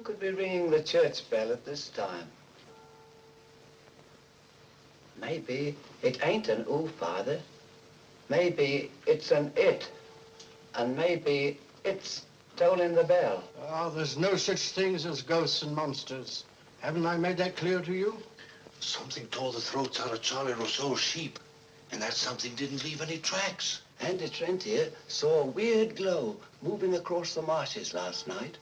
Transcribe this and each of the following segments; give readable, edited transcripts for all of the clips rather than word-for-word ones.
could be ringing the church bell at this time? Maybe it ain't an ooh, Father. Maybe it's an it. And maybe it's tolling the bell. Oh, there's no such things as ghosts and monsters. Haven't I made that clear to you? Something tore the throats out of Charlie Rousseau's sheep, and that something didn't leave any tracks. Andy Trent here saw a weird glow moving across the marshes last night,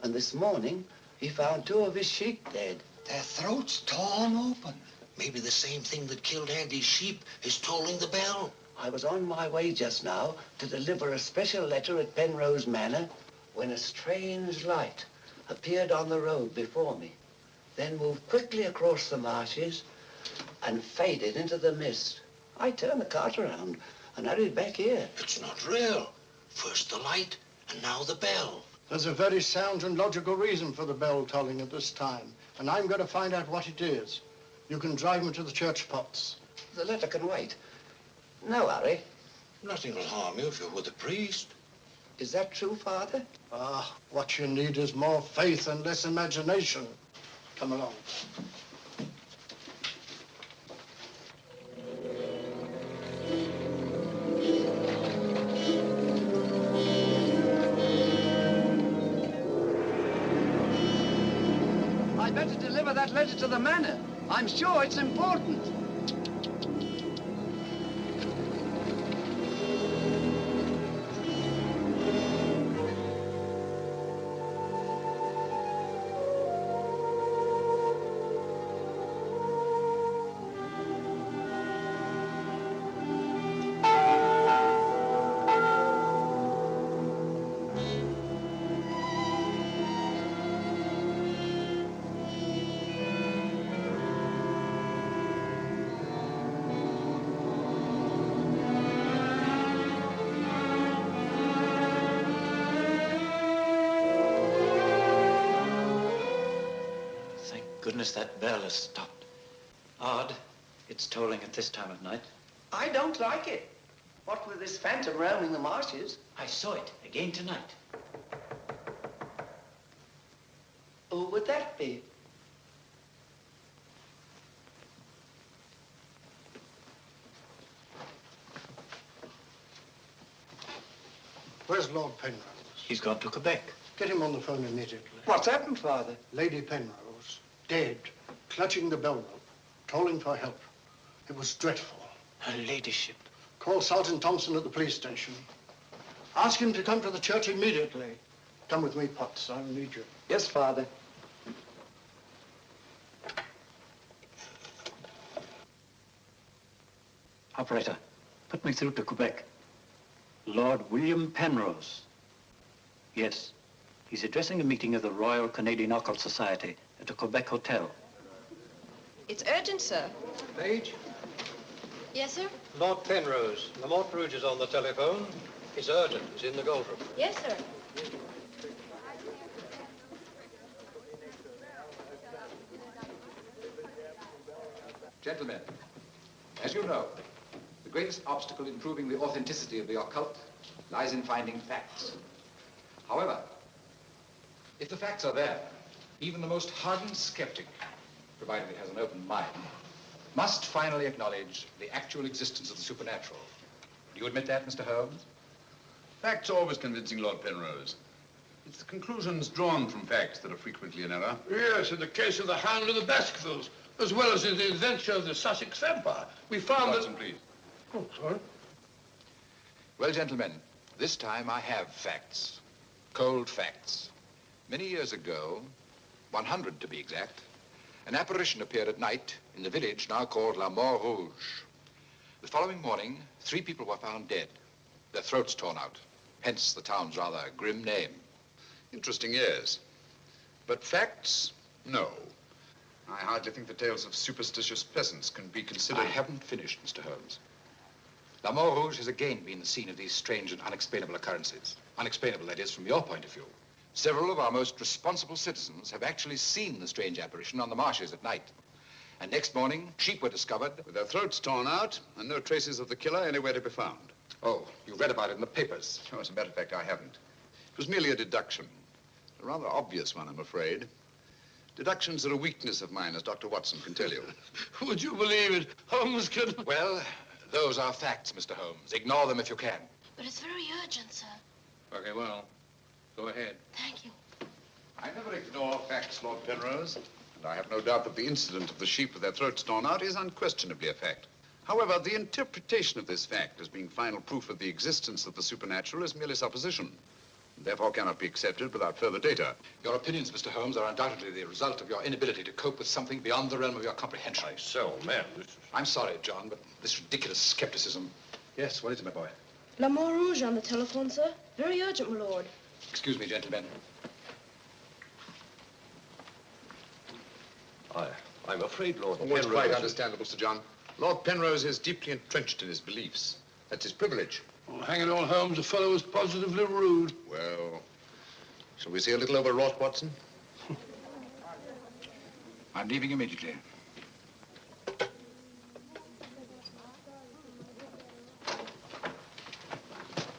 and this morning he found 2 of his sheep dead. Their throats torn open. Maybe the same thing that killed Andy's sheep is tolling the bell. I was on my way just now to deliver a special letter at Penrose Manor when a strange light appeared on the road before me, then moved quickly across the marshes and faded into the mist. I turned the cart around and hurried back here. It's not real. First the light, and now the bell. There's a very sound and logical reason for the bell tolling at this time, and I'm going to find out what it is. You can drive me to the church pots. The letter can wait. No hurry. Nothing will harm you if you're with the priest. Is that true, Father? Ah, what you need is more faith and less imagination. Come along. I better deliver that letter to the manor. I'm sure it's important. Goodness, that bell has stopped. Odd. It's tolling at this time of night. I don't like it. What with this phantom roaming the marshes? I saw it again tonight. Who would that be? Where's Lord Penrose? He's gone to Quebec. Get him on the phone immediately. What's happened, Father? Lady Penrose, dead, clutching the bell rope, calling for help. It was dreadful. Her ladyship. Call Sergeant Thompson at the police station. Ask him to come to the church immediately. Come with me, Potts. I'll need you. Yes, Father. Operator, put me through to Quebec. Lord William Penrose. Yes. He's addressing a meeting of the Royal Canadian Occult Society at a Quebec hotel. It's urgent, sir. Page? Yes, sir? Lord Penrose. Lamont Rouge is on the telephone. It's urgent. He's in the gold room. Yes, sir. Gentlemen, as you know, the greatest obstacle in proving the authenticity of the occult lies in finding facts. However, if the facts are there, even the most hardened skeptic, provided it has an open mind, must finally acknowledge the actual existence of the supernatural. Do you admit that, Mr. Holmes? Facts are always convincing, Lord Penrose. It's the conclusions drawn from facts that are frequently in error. Yes, in the case of the Hound of the Baskervilles, as well as in the adventure of the Sussex Vampire, we found Watson, please. Oh, sorry. Well, gentlemen, this time I have facts. Cold facts. Many years ago, 100 to be exact, an apparition appeared at night in the village now called La Mort Rouge. The following morning, 3 people were found dead, their throats torn out, hence the town's rather grim name. Interesting, yes. But facts? No. I hardly think the tales of superstitious peasants can be considered... I haven't finished, Mr. Holmes. La Mort Rouge has again been the scene of these strange and unexplainable occurrences. Unexplainable, that is, from your point of view. Several of our most responsible citizens have actually seen the strange apparition on the marshes at night. And next morning, sheep were discovered... with their throats torn out and no traces of the killer anywhere to be found. Oh, you read about it in the papers. Oh, as a matter of fact, I haven't. It was merely a deduction. A rather obvious one, I'm afraid. Deductions are a weakness of mine, as Dr. Watson can tell you. Would you believe it? Holmes can... Well, those are facts, Mr. Holmes. Ignore them if you can. But it's very urgent, sir. Okay, well, go ahead. Thank you. I never ignore facts, Lord Penrose. And I have no doubt that the incident of the sheep with their throats torn out is unquestionably a fact. However, the interpretation of this fact as being final proof of the existence of the supernatural is merely supposition, and therefore cannot be accepted without further data. Your opinions, Mr. Holmes, are undoubtedly the result of your inability to cope with something beyond the realm of your comprehension. Myself, man, this is... I'm sorry, John, but this ridiculous skepticism... Yes, what is it, my boy? La Mort Rouge on the telephone, sir. Very urgent, my lord. Excuse me, gentlemen. I'm afraid, Lord Oh, it's Penrose... quite understandable, Sir John. Lord Penrose is deeply entrenched in his beliefs. That's his privilege. Oh, hang it all, Holmes, the fellow was positively rude. Well, shall we see a little overwrought, Watson? I'm leaving immediately.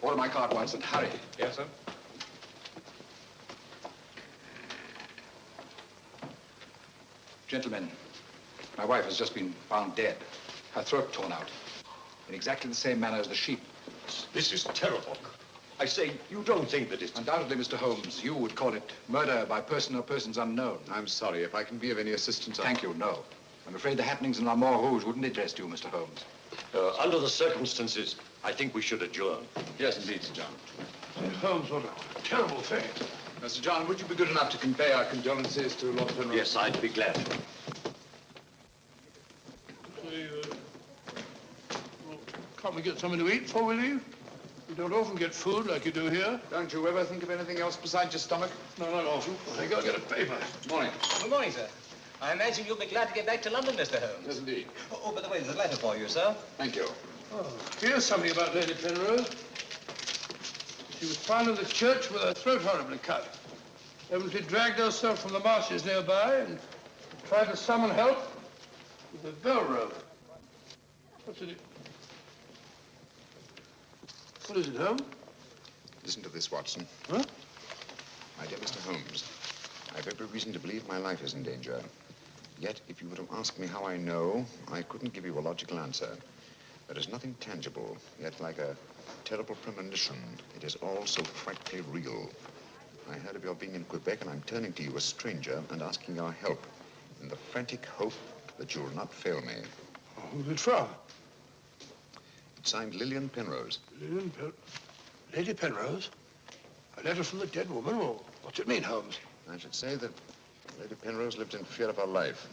Order my card, Watson. Hurry. Yes, sir? Gentlemen, my wife has just been found dead. Her throat torn out. In exactly the same manner as the sheep. This is terrible. I say, you don't think that it's... Undoubtedly, Mr. Holmes, you would call it murder by person or persons unknown. I'm sorry. If I can be of any assistance, Thank you, no. I'm afraid the happenings in La Mort Rouge wouldn't interest you, Mr. Holmes. Under the circumstances, I think we should adjourn. Yes, indeed, Sir John. Holmes, what a terrible thing. Sir John, would you be good enough to convey our condolences to Lord Penrose? Yes, I'd be glad. Say, well, can't we get something to eat before we leave? We don't often get food like you do here. Don't you ever think of anything else besides your stomach? No, not often. I gotta get a paper. Morning. Good morning, sir. I imagine you'll be glad to get back to London, Mr. Holmes. Yes, indeed. Oh, by the way, there's a letter for you, sir. Thank you. Oh, here's something about Lady Penrose. She was found in the church with her throat horribly cut. Evidently dragged herself from the marshes nearby and tried to summon help with a bell rope. What's it? What is it, Holmes? Listen to this, Watson. Huh? My dear Mr. Holmes, I have every reason to believe my life is in danger. Yet, if you were to ask me how I know, I couldn't give you a logical answer. There is nothing tangible, yet like a terrible premonition, it is all so frightfully real. I heard of your being in Quebec, and I'm turning to you, a stranger, and asking your help in the frantic hope that you'll not fail me. Oh, who's it from? It's signed Lillian Penrose. Lady Penrose? A letter from the dead woman? Well, what's it mean, Holmes? I should say that Lady Penrose lived in fear of her life.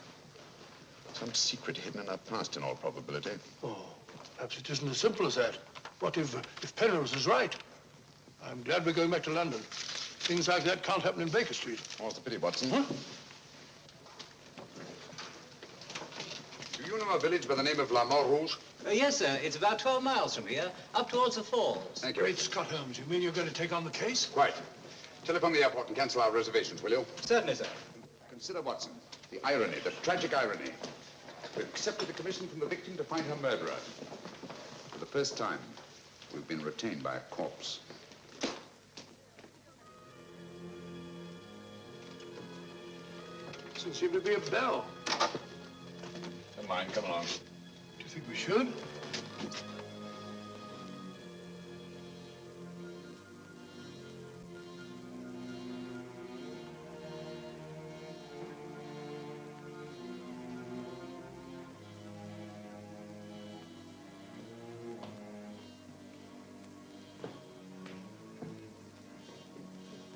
Some secret hidden in her past, in all probability. Oh, perhaps it isn't as simple as that. What if Penrose is right? I'm glad we're going back to London. Things like that can't happen in Baker Street. More's the pity, Watson. Huh? Do you know a village by the name of La Mort Rouge? Yes, sir. It's about 12 miles from here, up towards the falls. Thank you. Great Scott, Holmes. You mean you're going to take on the case? Quite. Telephone the airport and cancel our reservations, will you? Certainly, sir. Consider, Watson, the irony, the tragic irony. We've accepted a commission from the victim to find her murderer. For the first time, we've been retained by a corpse. Doesn't seem to be a bell. Never mind, come along. Do you think we should?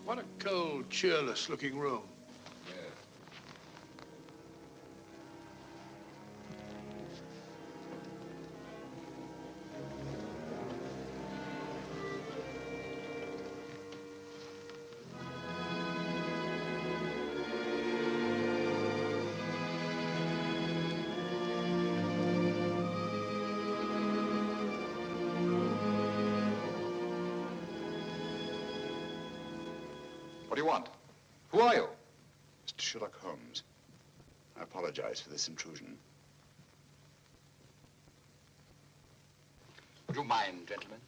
What a cold, cheerless-looking room. What do you want? Who are you? Mr. Sherlock Holmes, I apologize for this intrusion. Would you mind, gentlemen?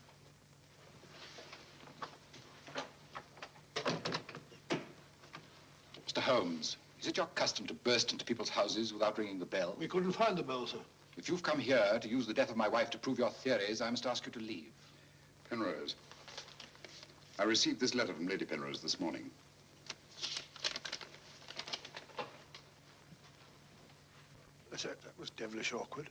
Holmes, is it your custom to burst into people's houses without ringing the bell? We couldn't find the bell, sir. If you've come here to use the death of my wife to prove your theories, I must ask you to leave. Penrose, I received this letter from Lady Penrose this morning. That was devilish awkward.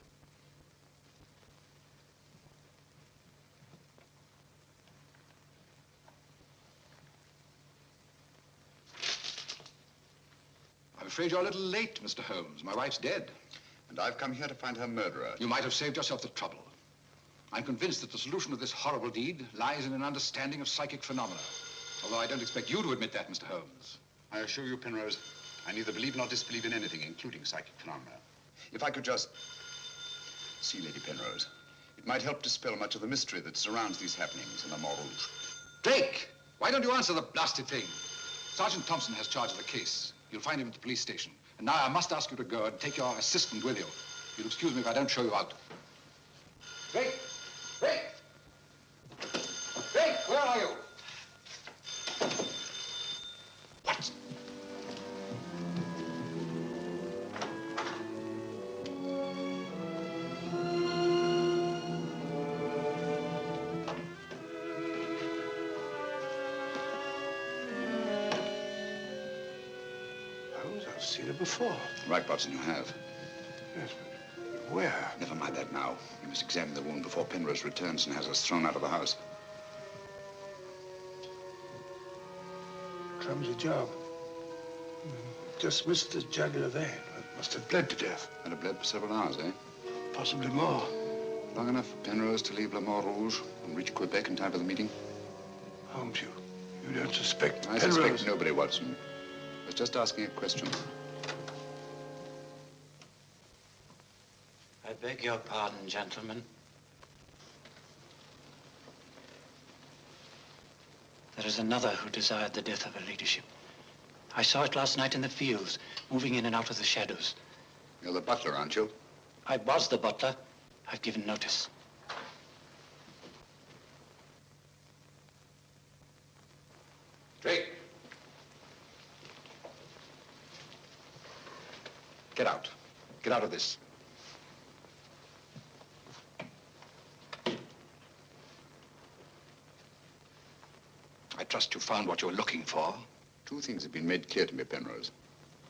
I'm afraid you're a little late, Mr. Holmes. My wife's dead. And I've come here to find her murderer. You might have saved yourself the trouble. I'm convinced that the solution of this horrible deed lies in an understanding of psychic phenomena. Although I don't expect you to admit that, Mr. Holmes. I assure you, Penrose, I neither believe nor disbelieve in anything, including psychic phenomena. If I could just see Lady Penrose, it might help dispel much of the mystery that surrounds these happenings in the Montrouge. Drake! Why don't you answer the blasted thing? Sergeant Thompson has charge of the case. You'll find him at the police station. And now I must ask you to go and take your assistant with you. You'll excuse me if I don't show you out. Drake! Drake! Drake, where are you? What? Holmes, I've seen it before. Right, Watson, you have. Yes, but where? Never mind that now. You must examine the wound before Penrose returns and has us thrown out of the house. Clumsy job. Just missed the jugular vein. It must have bled to death. And it bled for several hours, eh? Possibly more. Long enough for Penrose to leave Le Montrouge and reach Quebec in time for the meeting? Holmes, you don't suspect I Penrose? suspect nobody, Watson. I was just asking a question. I beg your pardon, gentlemen. There is another who desired the death of her ladyship. I saw it last night in the fields, moving in and out of the shadows. You're the butler, aren't you? I was the butler. I've given notice. Drake! Get out. Get out of this. I trust you found what you were looking for. Two things have been made clear to me, Penrose.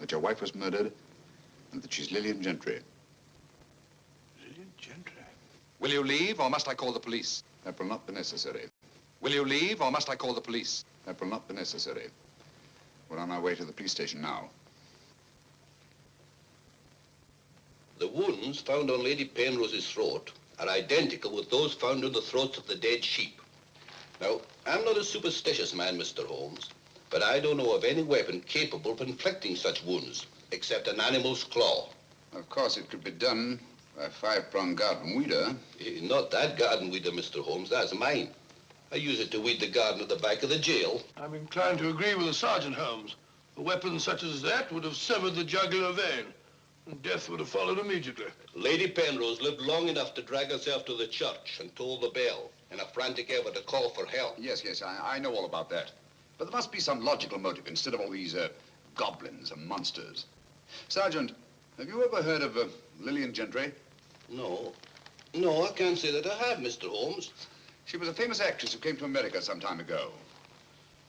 That your wife was murdered and that she's Lillian Gentry. Lillian Gentry? Will you leave, or must I call the police? That will not be necessary. Will you leave, or must I call the police? That will not be necessary. We're on our way to the police station now. The wounds found on Lady Penrose's throat are identical with those found on the throats of the dead sheep. Now, I'm not a superstitious man, Mr. Holmes, but I don't know of any weapon capable of inflicting such wounds, except an animal's claw. Of course, it could be done by a five-pronged garden weeder. Not that garden weeder, Mr. Holmes, that's mine. I use it to weed the garden at the back of the jail. I'm inclined to agree with the Sergeant, Holmes. A weapon such as that would have severed the jugular vein, and death would have followed immediately. Lady Penrose lived long enough to drag herself to the church and toll the bell in a frantic effort to call for help. Yes, I know all about that. But there must be some logical motive instead of all these goblins and monsters. Sergeant, have you ever heard of Lillian Gentry? No, I can't say that I have, Mr. Holmes. She was a famous actress who came to America some time ago.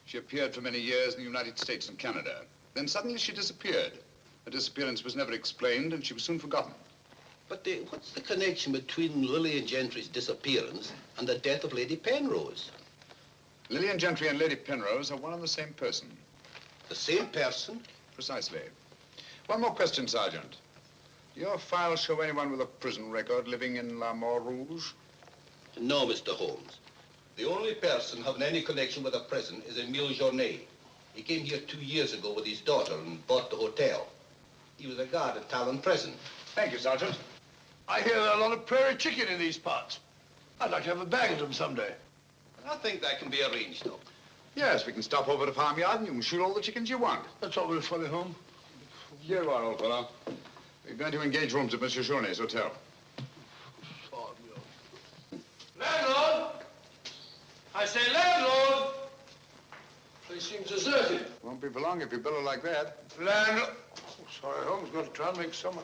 She appeared for many years in the United States and Canada. Then suddenly she disappeared. Her disappearance was never explained, and she was soon forgotten. But what's the connection between Lillian Gentry's disappearance and the death of Lady Penrose? Lillian Gentry and Lady Penrose are one and the same person. The same person? Precisely. One more question, Sergeant. Do your files show anyone with a prison record living in La Montrouge? No, Mr. Holmes. The only person having any connection with a prison is Emile Journet. He came here 2 years ago with his daughter and bought the hotel. He was a guard at Talon Prison. Thank you, Sergeant. I hear there are a lot of prairie chicken in these parts. I'd like to have a bag of them someday. I think that can be arranged, though. Yes, we can stop over to farmyard and you can shoot all the chickens you want. That's all very funny, Holmes. Here you are, old fellow. We're going to engage rooms at Monsieur Journet's hotel. Landlord! I say landlord! Place seems deserted. Won't be for long if you billow like that. Landlord. Oh, sorry, Holmes. Got to try and make some.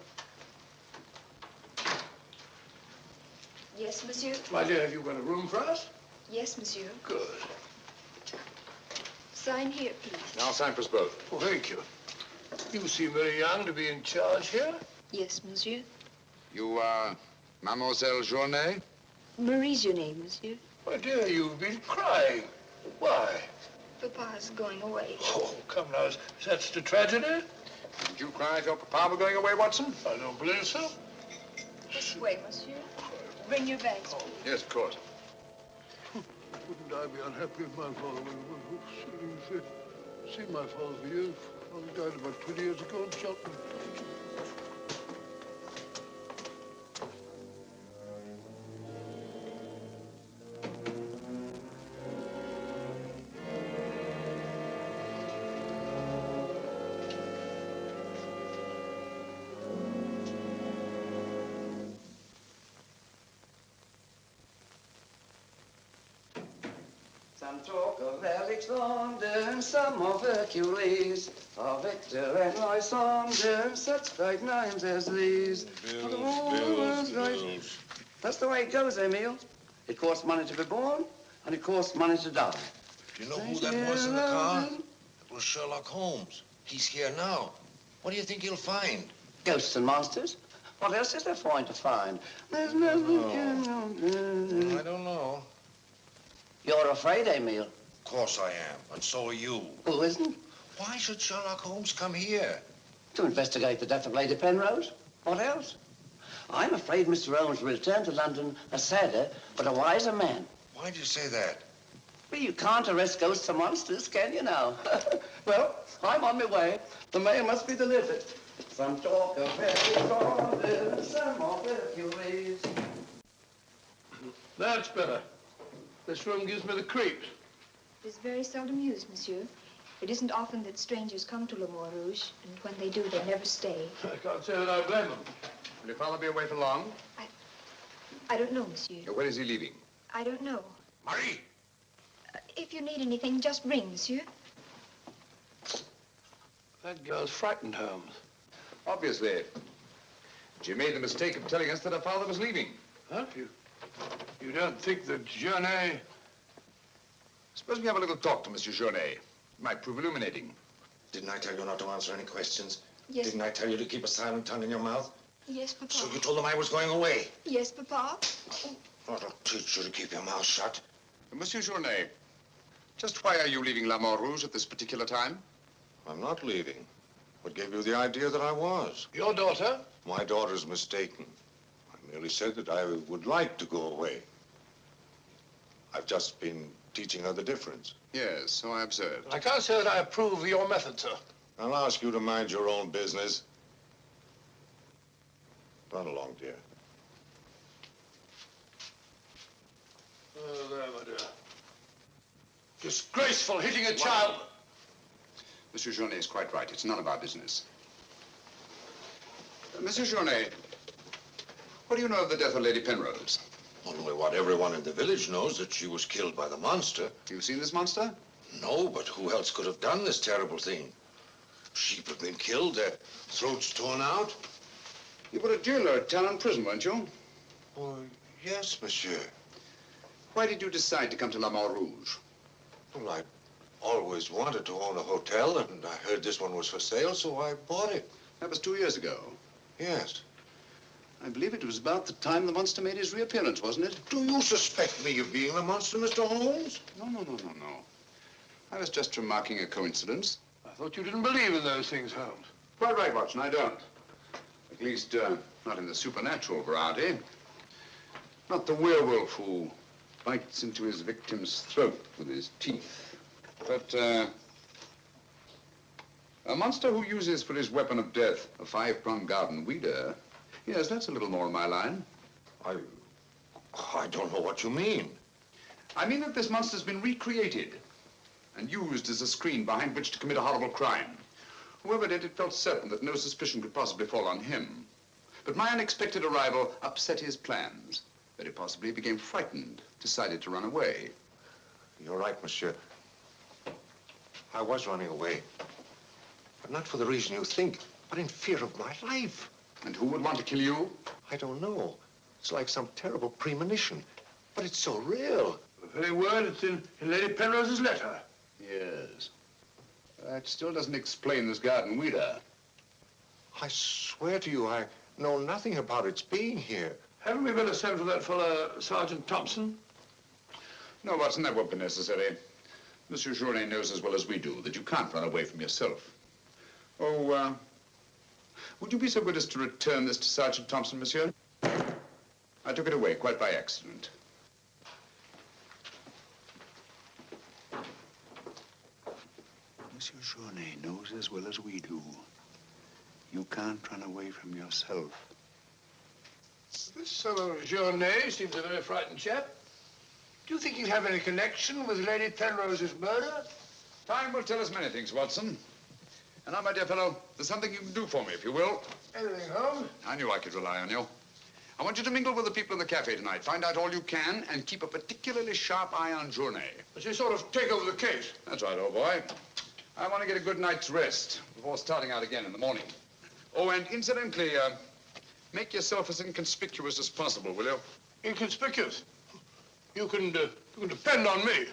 Yes, monsieur? My dear, have you got a room for us? Yes, monsieur. Good. Sign here, please. I'll sign for us both. Oh, thank you. You seem very young to be in charge here. Yes, monsieur. You are Mademoiselle Journay? Marie's your name, monsieur. My dear, you've been crying. Why? Papa's going away. Oh, come now. Is that such a tragedy? Did you cry if your papa were going away, Watson? I don't believe so. This way, monsieur. Bring your bags, please. Yes, of course. Wouldn't I be unhappy if my father were see my father for years? Father died about 20 years ago in Cheltenham. Some talk of Alexander and some of Hercules, of Victor and Lysander, such great names as these. Bills. That's the way it goes, Emil. It costs money to be born, and it costs money to die. Do you know who that was in the car? It was Sherlock Holmes. He's here now. What do you think he'll find? Ghosts and monsters. What else is there for him to find? There's nothing. I don't know. You're afraid, Emil? Of course I am, and so are you. Who isn't? Why should Sherlock Holmes come here? To investigate the death of Lady Penrose. What else? I'm afraid Mr. Holmes will return to London a sadder, but a wiser man. Why do you say that? Well, you can't arrest ghosts and monsters, can you now? Well, I'm on my way. The mail must be delivered. Some talk of Alexander, some of Hercules. That's better. This room gives me the creeps. It is very seldom used, monsieur. It isn't often that strangers come to Le Mont Rouge, and when they do, they never stay. I can't say that I blame them. Will your father be away for long? I don't know, monsieur. When is he leaving? I don't know. Marie! If you need anything, just ring, monsieur. That girl's frightened, Holmes. Obviously. She made the mistake of telling us that her father was leaving. Huh? You don't think that Journay... Suppose we have a little talk to Monsieur Journay. It might prove illuminating. Didn't I tell you not to answer any questions? Yes. Didn't I tell you to keep a silent tongue in your mouth? Yes, Papa. So you told them I was going away? Yes, Papa. I'll teach you to keep your mouth shut. Monsieur Journay, just why are you leaving La Mont Rouge at this particular time? I'm not leaving. What gave you the idea that I was? Your daughter? My daughter's mistaken. I merely said that I would like to go away. I've just been teaching her the difference. Yes, so I observed. I can't say that I approve of your method, sir. I'll ask you to mind your own business. Run along, dear. Oh, there, my dear. Disgraceful, hitting a child. Monsieur Journay is quite right. It's none of our business. Monsieur Journay, what do you know of the death of Lady Penrose? Only what everyone in the village knows, that she was killed by the monster. You've seen this monster? No, but who else could have done this terrible thing? Sheep have been killed, their throats torn out. You were a jailer at Talon Prison, weren't you? Oh, yes, monsieur. Why did you decide to come to La Mont Rouge? Well, I always wanted to own a hotel, and I heard this one was for sale, so I bought it. That was 2 years ago. Yes. I believe it was about the time the monster made his reappearance, wasn't it? Do you suspect me of being the monster, Mr. Holmes? No. I was just remarking a coincidence. I thought you didn't believe in those things, Holmes. Quite right, Watson, I don't. At least, not in the supernatural variety. Not the werewolf who bites into his victim's throat with his teeth. But, a monster who uses for his weapon of death a 5-pronged garden weeder, yes, that's a little more in my line. I don't know what you mean. I mean that this monster's been recreated and used as a screen behind which to commit a horrible crime. Whoever did it felt certain that no suspicion could possibly fall on him. But my unexpected arrival upset his plans. Very possibly he became frightened, decided to run away. You're right, monsieur. I was running away. But not for the reason you think, but in fear of my life. And who would want to kill you? I don't know. It's like some terrible premonition. But it's so real. The very word it's in Lady Penrose's letter. Yes. That still doesn't explain this garden weeder. I swear to you, I know nothing about its being here. Haven't we better send for that fellow, Sergeant Thompson? No, Watson, that won't be necessary. Monsieur Journet knows as well as we do that you can't run away from yourself. Oh, would you be so good as to return this to Sergeant Thompson, monsieur? I took it away quite by accident. Monsieur Journet knows as well as we do. You can't run away from yourself. This fellow Journet seems a very frightened chap. Do you think he'll have any connection with Lady Penrose's murder? Time will tell us many things, Watson. And now, my dear fellow, there's something you can do for me, if you will. Anything, Holmes? I knew I could rely on you. I want you to mingle with the people in the cafe tonight. Find out all you can and keep a particularly sharp eye on Journet. But you sort of take over the case. That's right, old boy. I want to get a good night's rest before starting out again in the morning. Oh, and incidentally, make yourself as inconspicuous as possible, will you? Inconspicuous? You can depend on me.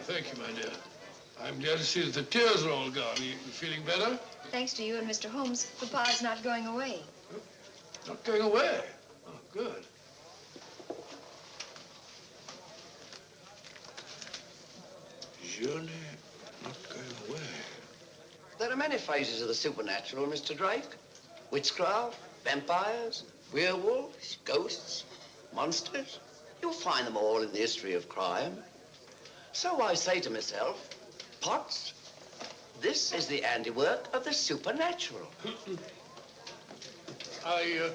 Thank you, my dear. I'm glad to see that the tears are all gone. You feeling better? Thanks to you and Mr. Holmes, Papa's not going away. Not going away? Oh, good. Journet not going away. There are many phases of the supernatural, Mr. Drake. Witchcraft, vampires, werewolves, ghosts, monsters. You'll find them all in the history of crime. So I say to myself, Potts, this is the handiwork of the supernatural. I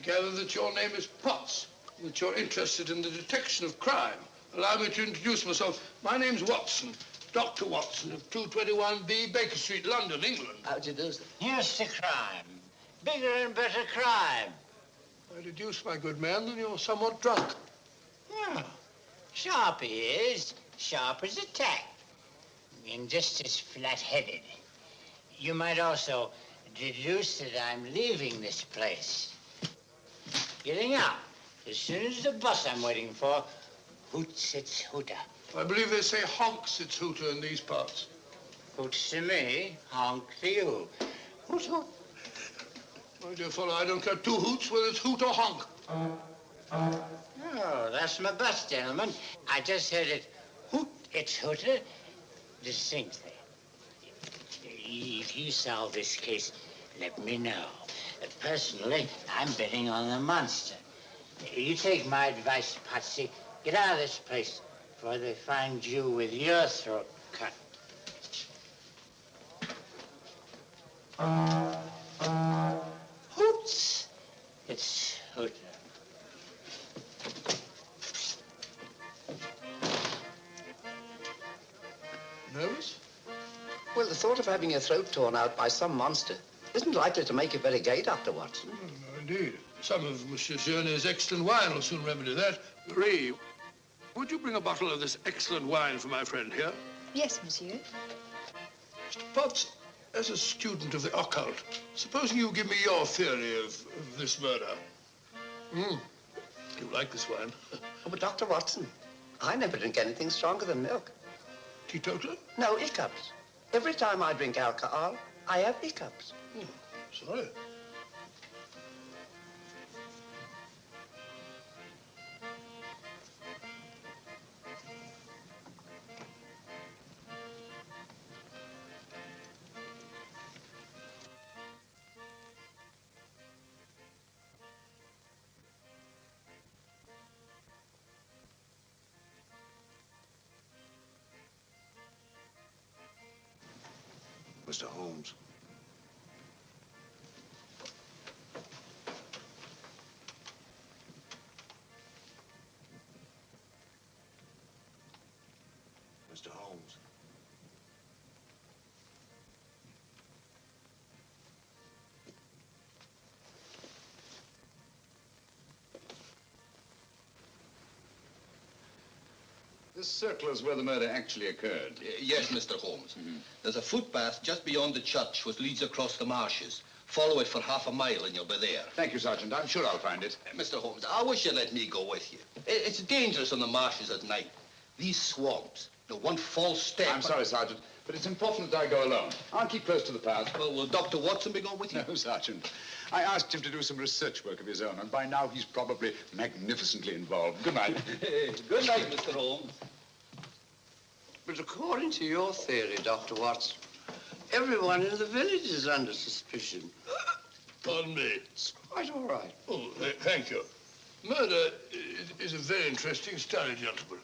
gather that your name is Potts, that you're interested in the detection of crime. Allow me to introduce myself. My name's Watson, Dr. Watson of 221B Baker Street, London, England. How'd you do, sir? Here's the crime. Bigger and better crime. I deduce, my good man, that you're somewhat drunk. Yeah. Sharp he is. Sharp as a tack. And just as flat-headed. You might also deduce that I'm leaving this place. Getting out. As soon as the bus I'm waiting for hoots its hooter. I believe they say honks its hooter in these parts. Hoots to me, honk to you. Hoot, hoot. My dear fellow, I don't care two hoots whether it's hoot or honk. Oh, that's my bus, gentlemen. I just heard it hoot its hooter distinctly. If you solve this case, let me know. Personally, I'm betting on the monster. You take my advice, Patsy. Get out of this place before they find you with your throat cut. Hoots! It's hooter. Nervous? Well, the thought of having your throat torn out by some monster isn't likely to make you very gay, Dr. Watson. No, indeed. Some of Monsieur Journet's excellent wine will soon remedy that. Marie, would you bring a bottle of this excellent wine for my friend here? Yes, monsieur. Mr. Potts, as a student of the occult, supposing you give me your theory of this murder. You like this wine? Oh, but Dr. Watson, I never drink anything stronger than milk. Teetotaler? No, hiccups. Every time I drink alcohol, I have hiccups. Oh, sorry. This circle is where the murder actually occurred. Yes, Mr. Holmes. There's a footpath just beyond the church which leads across the marshes. Follow it for half a mile and you'll be there. Thank you, Sergeant. I'm sure I'll find it. Mr. Holmes, I wish you'd let me go with you. It's dangerous on the marshes at night. These swamps, one false step... I'm sorry, Sergeant, but it's important that I go alone. I'll keep close to the path. Well, will Dr. Watson be going with you? No, Sergeant. I asked him to do some research work of his own, and by now he's probably magnificently involved. Good night. Good night, Mr. Holmes. But according to your theory, Dr. Watson, everyone in the village is under suspicion. Pardon me. It's quite all right. Oh, thank you. Murder is a very interesting study, gentlemen.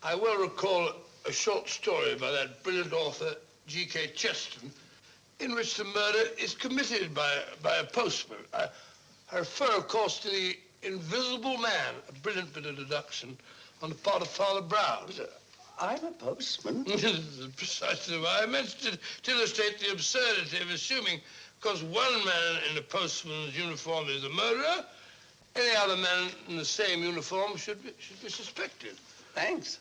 I well recall a short story by that brilliant author, G.K. Chesterton, in which the murder is committed by a postman. I refer, of course, to The Invisible Man, a brilliant bit of deduction on the part of Father Brown. I'm a postman. Precisely why I mentioned it, to illustrate the absurdity of assuming because one man in a postman's uniform is a murderer, any other man in the same uniform should be suspected. Thanks.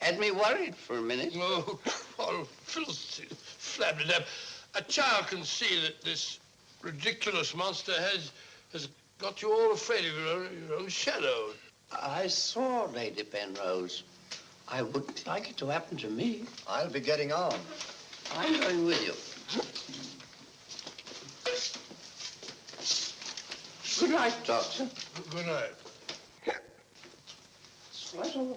Had me worried for a minute. Oh, Philistine, flabbergab. A child can see that this ridiculous monster has got you all afraid of your own shadow. I saw Lady Penrose. I wouldn't like it to happen to me. I'll be getting on. I'm going with you. Good night, Doctor. Good night. It's right all right.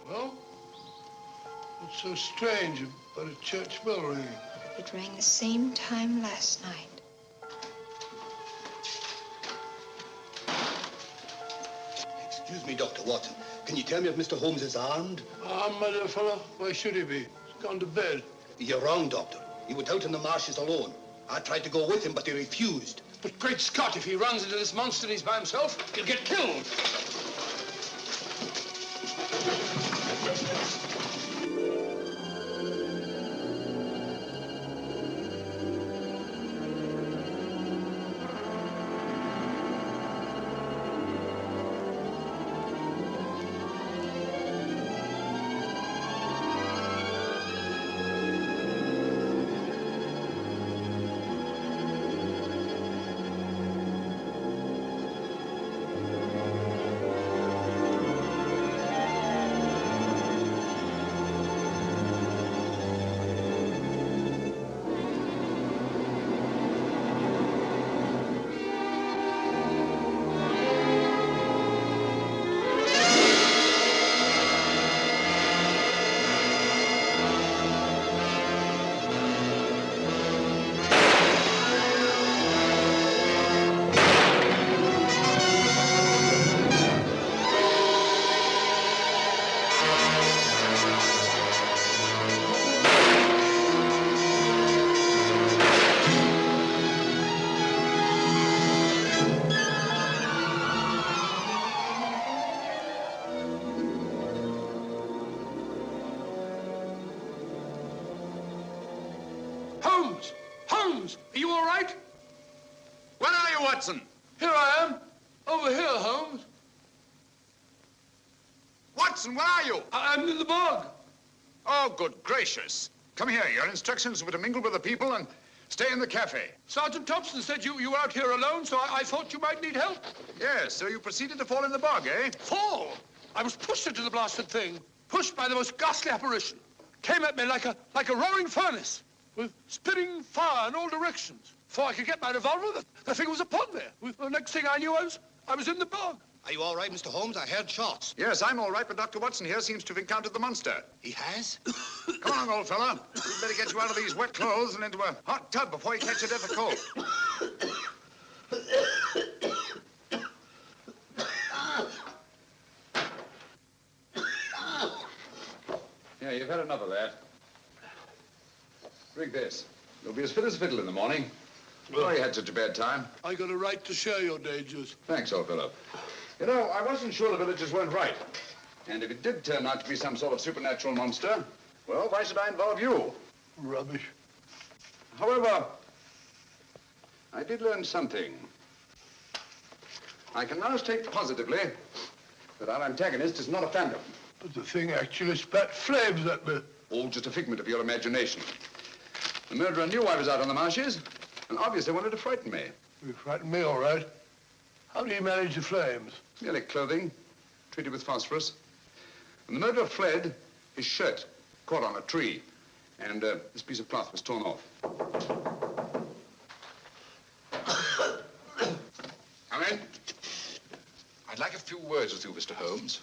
Well, what's so strange about a church bell ringing? It rang the same time last night. Excuse me, Dr. Watson. Can you tell me if Mr. Holmes is armed? Armed, my dear fellow? Why should he be? He's gone to bed. You're wrong, Doctor. He went out in the marshes alone. I tried to go with him, but he refused. But great Scott, if he runs into this monster and he's by himself, he'll get killed. Holmes! Holmes! Are you all right? Where are you, Watson? Here I am. Over here, Holmes. Watson, where are you? I'm in the bog. Oh, good gracious. Come here. Your instructions were to mingle with the people and stay in the cafe. Sergeant Thompson said you were out here alone, so I thought you might need help. Yes, so you proceeded to fall in the bog, eh? Fall? I was pushed into the blasted thing. Pushed by the most ghastly apparition. Came at me like a roaring furnace, with spitting fire in all directions. Before I could get my revolver, the thing was upon me. The next thing I knew, I was in the bog. Are you all right, Mr. Holmes? I heard shots. Yes, I'm all right, but Dr. Watson here seems to have encountered the monster. He has? Come along, old fella. We'd better get you out of these wet clothes and into a hot tub before you catch a death of cold. Yeah, you've had enough of that. Drink this. You'll be as fit as a fiddle in the morning. Sorry you had such a bad time. I got a right to share your dangers. Thanks, old fellow. You know, I wasn't sure the villagers weren't right. And if it did turn out to be some sort of supernatural monster, well, why should I involve you? Rubbish. However, I did learn something. I can now state positively that our antagonist is not a phantom. But the thing actually spat flames at me. All just a figment of your imagination. The murderer knew I was out on the marshes, and obviously wanted to frighten me. You frightened me, all right. How do you manage the flames? Merely clothing, treated with phosphorus. When the murderer fled, his shirt caught on a tree, and this piece of cloth was torn off. Come in. I'd like a few words with you, Mr. Holmes.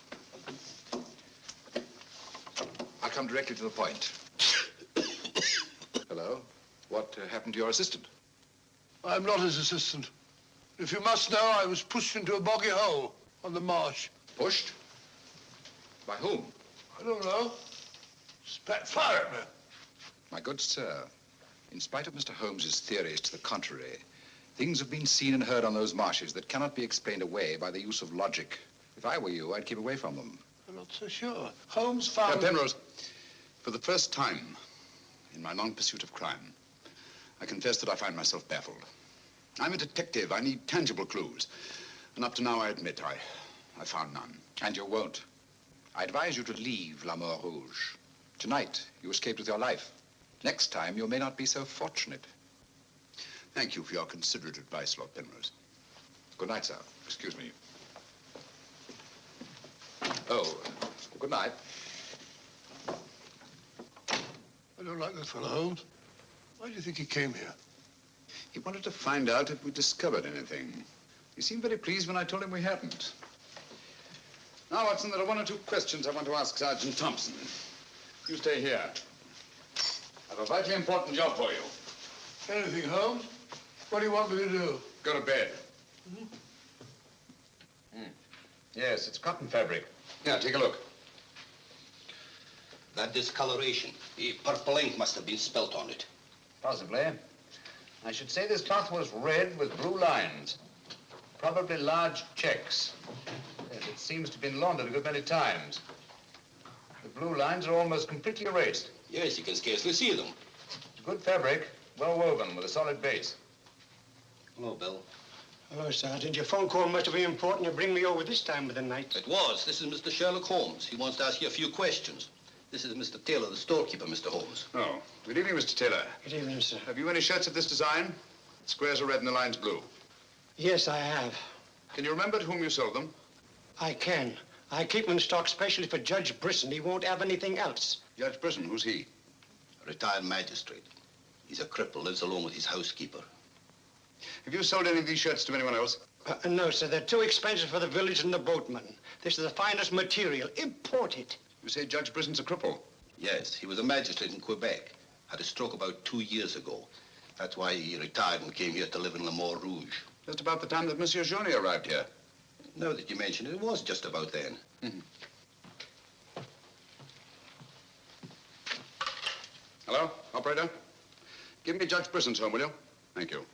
I'll come directly to the point. Hello. What happened to your assistant? I'm not his assistant. If you must know, I was pushed into a boggy hole on the marsh. Pushed? By whom? I don't know. Spat fire at me. My good sir, in spite of Mr. Holmes's theories to the contrary, things have been seen and heard on those marshes that cannot be explained away by the use of logic. If I were you, I'd keep away from them. I'm not so sure. Holmes found... Penrose, for the first time in my long pursuit of crime, I confess that I find myself baffled. I'm a detective. I need tangible clues. And up to now, I admit, I found none. And you won't. I advise you to leave La Mort Rouge. Tonight, you escaped with your life. Next time, you may not be so fortunate. Thank you for your considerate advice, Lord Penrose. Good night, sir. Excuse me. Oh, good night. I don't like that fellow, Holmes. Why do you think he came here? He wanted to find out if we discovered anything. He seemed very pleased when I told him we hadn't. Now, Watson, there are one or two questions I want to ask Sergeant Thompson. You stay here. I have a vitally important job for you. Anything, Holmes? What do you want me to do? Go to bed. Yes, it's cotton fabric. Yeah, take a look. That discoloration, the purple ink must have been spilt on it. Possibly. I should say this cloth was red with blue lines. Probably large checks. Yes, it seems to have been laundered a good many times. The blue lines are almost completely erased. Yes, you can scarcely see them. It's good fabric, well woven, with a solid base. Hello, Bill. Hello, Sergeant. Your phone call must have been important to bring me over this time of the night. It was. This is Mr. Sherlock Holmes. He wants to ask you a few questions. This is Mr. Taylor, the storekeeper, Mr. Holmes. Oh, good evening, Mr. Taylor. Good evening, sir. Have you any shirts of this design? The squares are red and the lines blue. Yes, I have. Can you remember to whom you sold them? I can. I keep them in stock specially for Judge Brisson. He won't have anything else. Judge Brisson, who's he? A retired magistrate. He's a cripple, lives alone with his housekeeper. Have you sold any of these shirts to anyone else? No, sir. They're too expensive for the village and the boatmen. This is the finest material. Imported. You say Judge Brisson's a cripple? Yes, he was a magistrate in Quebec. Had a stroke about 2 years ago. That's why he retired and came here to live in La Mort Rouge. Just about the time that Monsieur Journey arrived here. Now that you mention it, it was just about then. Hello, operator? Give me Judge Brisson's home, will you? Thank you.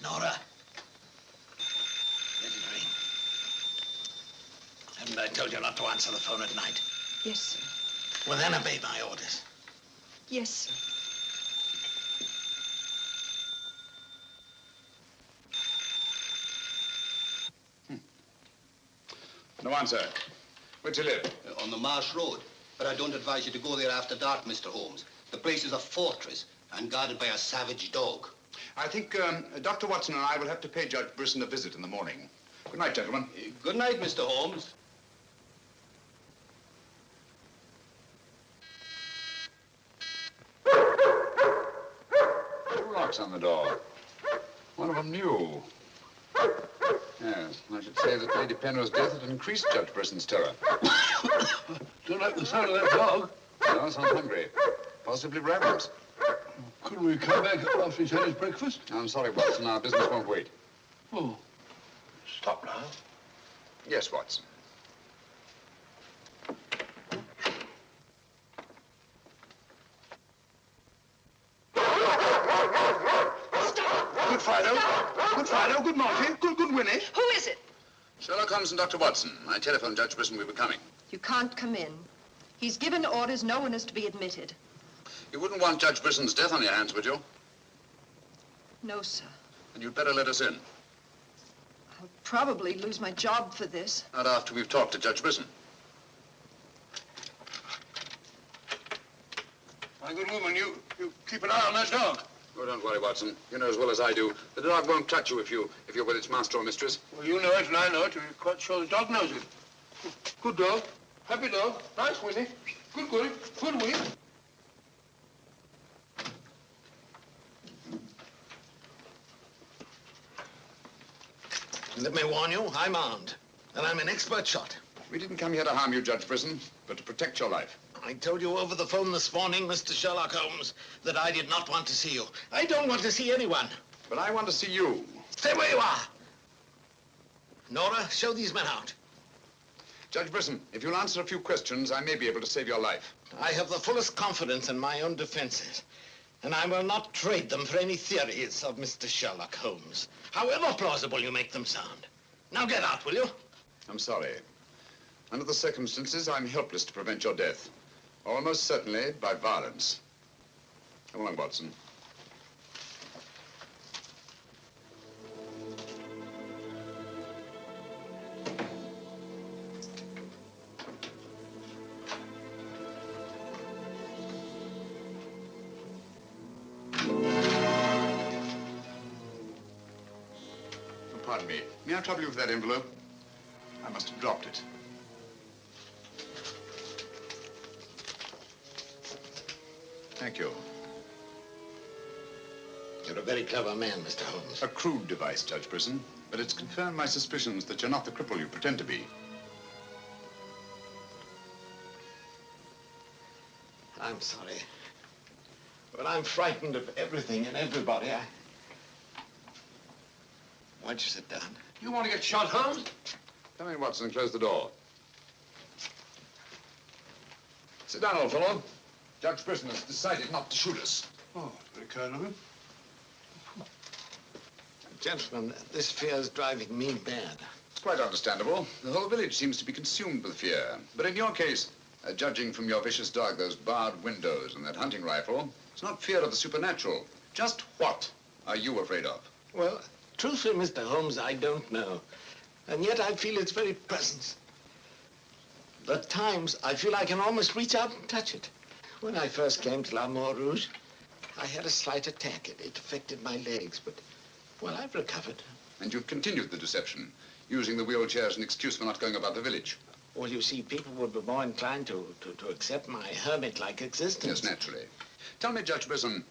Nora. Let it ring. Haven't I told you not to answer the phone at night? Yes, sir. Well, then obey my orders. Yes, sir. No answer. Where'd you live? On the Marsh Road. But I don't advise you to go there after dark, Mr. Holmes. The place is a fortress and guarded by a savage dog. I think Dr. Watson and I will have to pay Judge Brisson a visit in the morning. Good night, gentlemen. Good night, Mr. Holmes. Two locks on the door. One of them new. Yes, I should say that Lady Penrose's death had increased Judge Brisson's terror. Don't like the sound of that dog. No, sounds hungry. Possibly ravenous. Couldn't we come back after he's had his breakfast? I'm sorry, Watson. Our business won't wait. Oh, stop now. Yes, Watson. Good Fido. Good Fido. Good Monty. Good Winnie. Who is it? Sherlock Holmes and Dr. Watson. I telephoned Judge Brisson we were coming. You can't come in. He's given orders no one is to be admitted. You wouldn't want Judge Brisson's death on your hands, would you? No, sir. And you'd better let us in. I'll probably lose my job for this. Not after we've talked to Judge Brisson. My good woman, you keep an eye on that dog. Oh, don't worry, Watson. You know as well as I do. The dog won't touch you if you're with its master or mistress. Well, you know it and I know it. You're quite sure the dog knows it. Good dog. Happy dog. Nice, Winnie. Good, good Winnie. Let me warn you, I'm armed, and I'm an expert shot. We didn't come here to harm you, Judge Brisson, but to protect your life. I told you over the phone this morning, Mr. Sherlock Holmes, that I did not want to see you. I don't want to see anyone. But I want to see you. Stay where you are. Nora, show these men out. Judge Brisson, if you'll answer a few questions, I may be able to save your life. I have the fullest confidence in my own defenses, and I will not trade them for any theories of Mr. Sherlock Holmes, however plausible you make them sound. Now get out, will you? I'm sorry. Under the circumstances, I'm helpless to prevent your death. Almost certainly by violence. Come along, Watson. Pardon me. May I trouble you with that envelope? I must have dropped it. Thank you. You're a very clever man, Mr. Holmes. A crude device, Judge Brisson, but it's confirmed my suspicions that you're not the cripple you pretend to be. I'm sorry. But I'm frightened of everything and everybody. Why don't you sit down? You want to get shot, Holmes? Come in, Watson, and close the door. Sit down, old fellow. Judge Brisson has decided not to shoot us. Oh, very kind of him. Gentlemen, this fear is driving me mad. It's quite understandable. The whole village seems to be consumed with fear. But in your case, judging from your vicious dog, those barred windows, and that hunting rifle, it's not fear of the supernatural. Just what are you afraid of? Well, truthfully, Mr. Holmes, I don't know. And yet I feel its very presence. At times, I feel I can almost reach out and touch it. When I first came to La Mort Rouge, I had a slight attack. It affected my legs, but, well, I've recovered. And you've continued the deception, using the wheelchair as an excuse for not going about the village. Well, you see, people would be more inclined to accept my hermit-like existence. Yes, naturally. Tell me, Judge Brisson,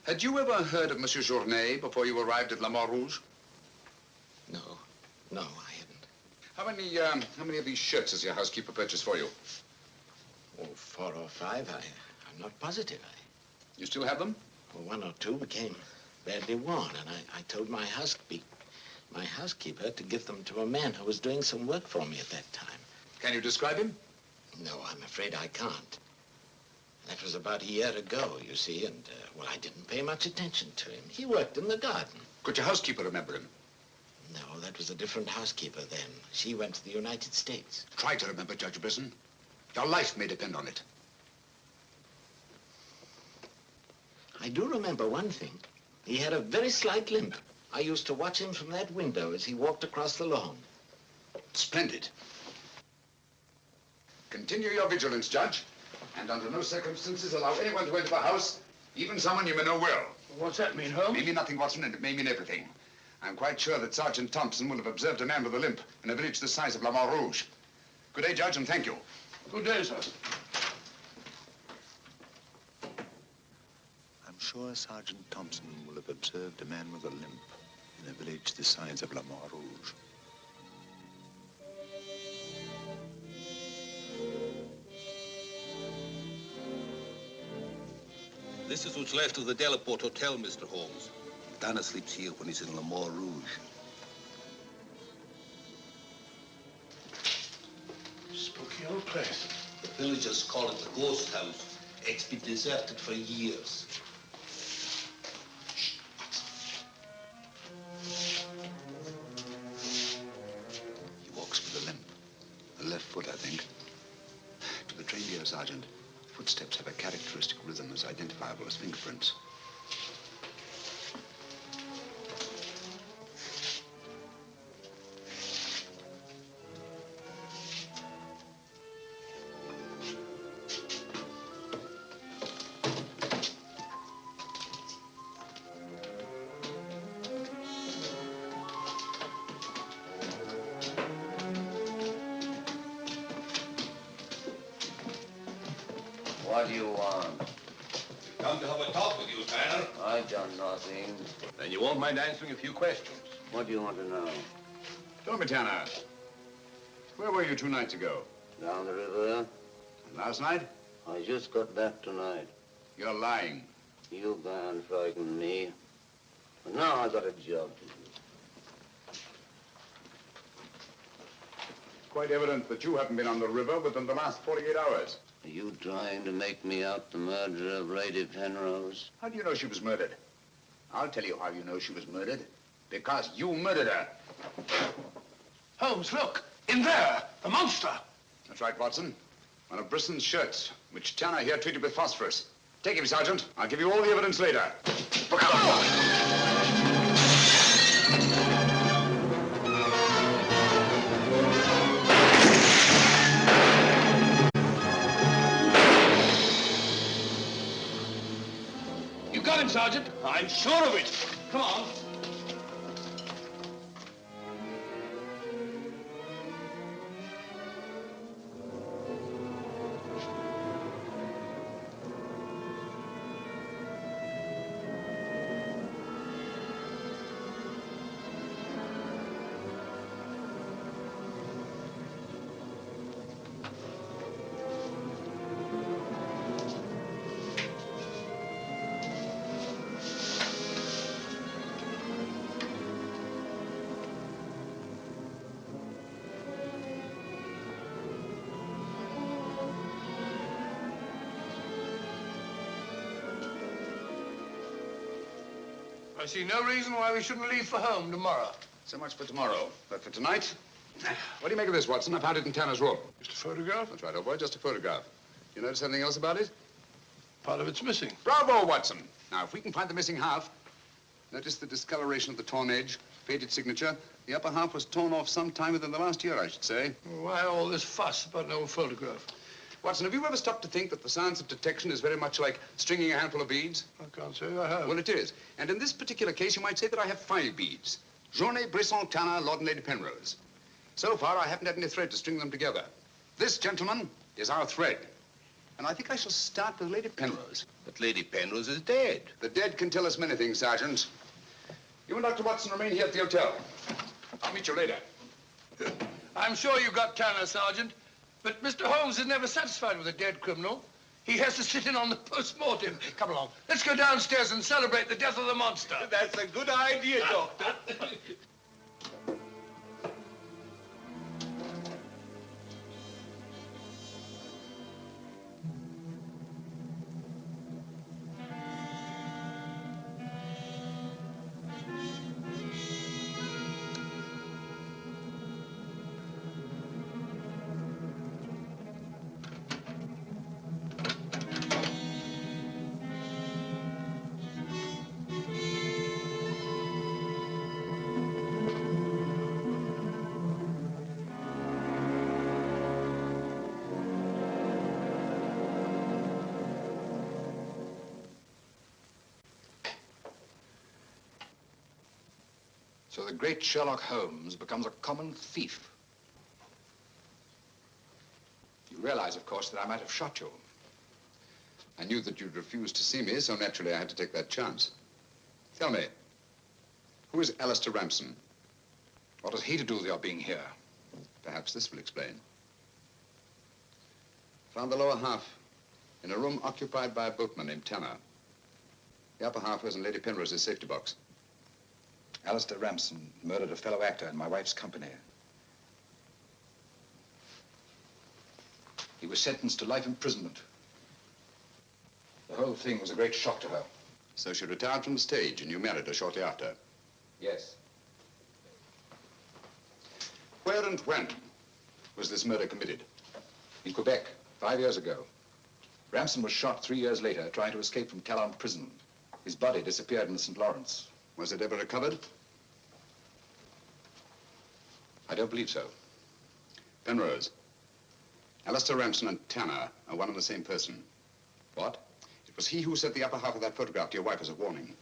had you ever heard of Monsieur Journet before you arrived at La Mort Rouge? No, I hadn't. How many of these shirts has your housekeeper purchased for you? Oh, 4 or 5. I'm not positive. You still have them? Well, 1 or 2 became badly worn, and I told my housekeeper to give them to a man who was doing some work for me at that time. Can you describe him? No, I'm afraid I can't. That was about a year ago, you see, and, well, I didn't pay much attention to him. He worked in the garden. Could your housekeeper remember him? No, that was a different housekeeper then. She went to the United States. Try to remember, Judge Brisson. Your life may depend on it. I do remember one thing. He had a very slight limp. I used to watch him from that window as he walked across the lawn. Splendid. Continue your vigilance, Judge. And under no circumstances allow anyone to enter the house, even someone you may know well. What's that mean, Holmes? It may mean nothing, Watson, and it may mean everything. I'm quite sure that Sergeant Thompson will have observed a man with a limp in a village the size of La Rouge. Good day, Judge, and thank you. Good day, sir. I'm sure Sergeant Thompson will have observed a man with a limp in a village the size of La Rouge. This is what's left of the Delaport Hotel, Mr. Holmes. Dana sleeps here when he's in La Rouge. Spooky old place. The villagers call it the ghost house. It's been deserted for years. He walks with a limp. The left foot, I think. To the trained ear, Sergeant, footsteps have a characteristic rhythm as identifiable as fingerprints. What do you want? Come to have a talk with you, Tanner. I've done nothing. Then you won't mind answering a few questions. What do you want to know? Tell me, Tanner, where were you 2 nights ago? Down the river. And last night? I just got back tonight. You're lying. You can't frighten me. But now I got a job to do. Quite evident that you haven't been on the river within the last 48 hours. Are you trying to make me out the murderer of Lady Penrose? How do you know she was murdered? I'll tell you how you know she was murdered. Because you murdered her. Holmes, look! In there! The monster! That's right, Watson. One of Brisson's shirts, which Tanner here treated with phosphorus. Take him, Sergeant. I'll give you all the evidence later. Look out! You got him, Sergeant. I'm sure of it. Come on. I see no reason why we shouldn't leave for home tomorrow. So much for tomorrow. But for tonight, what do you make of this, Watson? I found it in Tanner's room. Just a photograph? That's right, old boy, just a photograph. You notice anything else about it? Part of it's missing. Bravo, Watson. Now, if we can find the missing half, notice the discoloration of the torn edge, faded signature. The upper half was torn off sometime within the last year, I should say. Why all this fuss about an old photograph? Watson, have you ever stopped to think that the science of detection is very much like stringing a handful of beads? I can't say I have. Well, it is. And in this particular case, you might say that I have 5 beads. Journée, Brisson, Tanner, Lord and Lady Penrose. So far, I haven't had any thread to string them together. This, gentlemen, is our thread. And I think I shall start with Lady Penrose. But Lady Penrose is dead. The dead can tell us many things, Sergeant. You and Dr. Watson remain here at the hotel. I'll meet you later. I'm sure you got Tanner, Sergeant. But Mr. Holmes is never satisfied with a dead criminal. He has to sit in on the post-mortem. Come along. Let's go downstairs and celebrate the death of the monster. That's a good idea, Doctor. So the great Sherlock Holmes becomes a common thief. You realize, of course, that I might have shot you. I knew that you'd refuse to see me, so naturally I had to take that chance. Tell me, who is Alistair Ramson? What has he to do with your being here? Perhaps this will explain. Found the lower half in a room occupied by a boatman named Tanner. The upper half was in Lady Penrose's safety box. Alistair Ramson murdered a fellow actor in my wife's company. He was sentenced to life imprisonment. The whole thing was a great shock to her. So she retired from the stage and you married her shortly after? Yes. Where and when was this murder committed? In Quebec, 5 years ago. Ramson was shot 3 years later trying to escape from Talon prison. His body disappeared in the St. Lawrence. Was it ever recovered? I don't believe so. Penrose, Alistair Ramson and Tanner are one and the same person. What? It was he who sent the upper half of that photograph to your wife as a warning.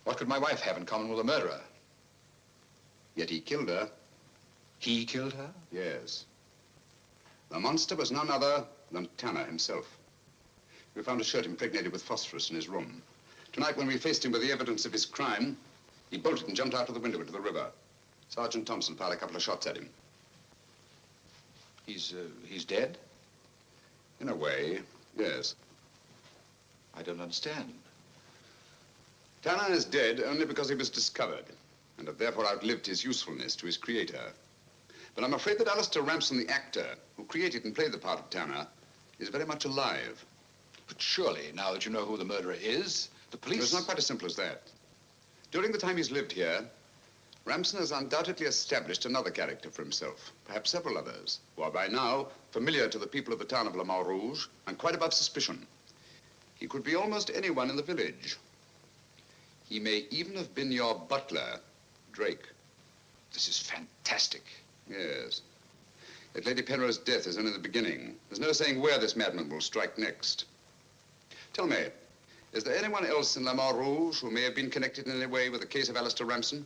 What could my wife have in common with a murderer? Yet he killed her. He killed her? Yes. The monster was none other than Tanner himself. We found a shirt impregnated with phosphorus in his room. Tonight, when we faced him with the evidence of his crime, he bolted and jumped out of the window into the river. Sergeant Thompson fired a couple of shots at him. He's dead? In a way, yes. I don't understand. Tanner is dead only because he was discovered, and have therefore outlived his usefulness to his creator. But I'm afraid that Alistair Ramson, the actor, who created and played the part of Tanner, is very much alive. But surely, now that you know who the murderer is, the police... It's not quite as simple as that. During the time he's lived here, Ramson has undoubtedly established another character for himself, perhaps several others, who are by now familiar to the people of the town of Le Mans Rouge and quite above suspicion. He could be almost anyone in the village. He may even have been your butler, Drake. This is fantastic. Yes. Yet Lady Penrose's death is only the beginning. There's no saying where this madman will strike next. Tell me, is there anyone else in Le Mans Rouge who may have been connected in any way with the case of Alistair Ramson?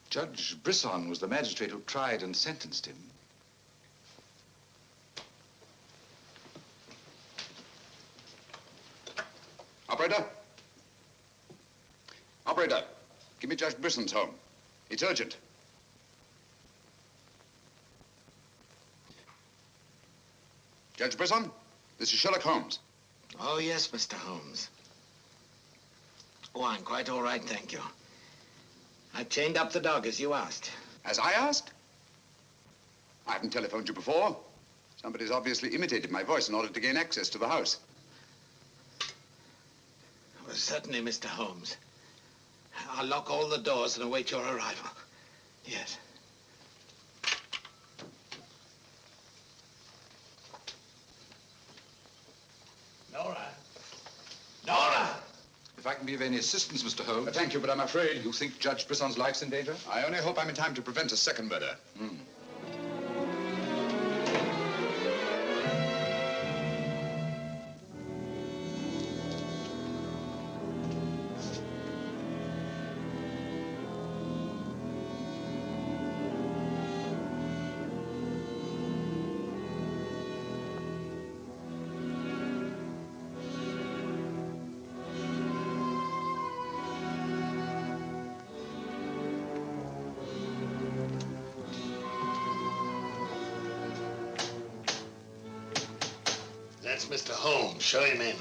Judge Brisson was the magistrate who tried and sentenced him. Operator? Operator, give me Judge Brisson's home. It's urgent. Judge Brisson, this is Sherlock Holmes. Oh, yes, Mr. Holmes. Oh, I'm quite all right, thank you. I've chained up the dog, as you asked. As I asked? I haven't telephoned you before. Somebody's obviously imitated my voice in order to gain access to the house. Well, certainly, Mr. Holmes. I'll lock all the doors and await your arrival. Yes. Nora! Nora! If I can be of any assistance, Mr. Holmes... Thank you, but I'm afraid... You think Judge Brisson's life's in danger? I only hope I'm in time to prevent a second murder. That's Mr. Holmes. Show him in.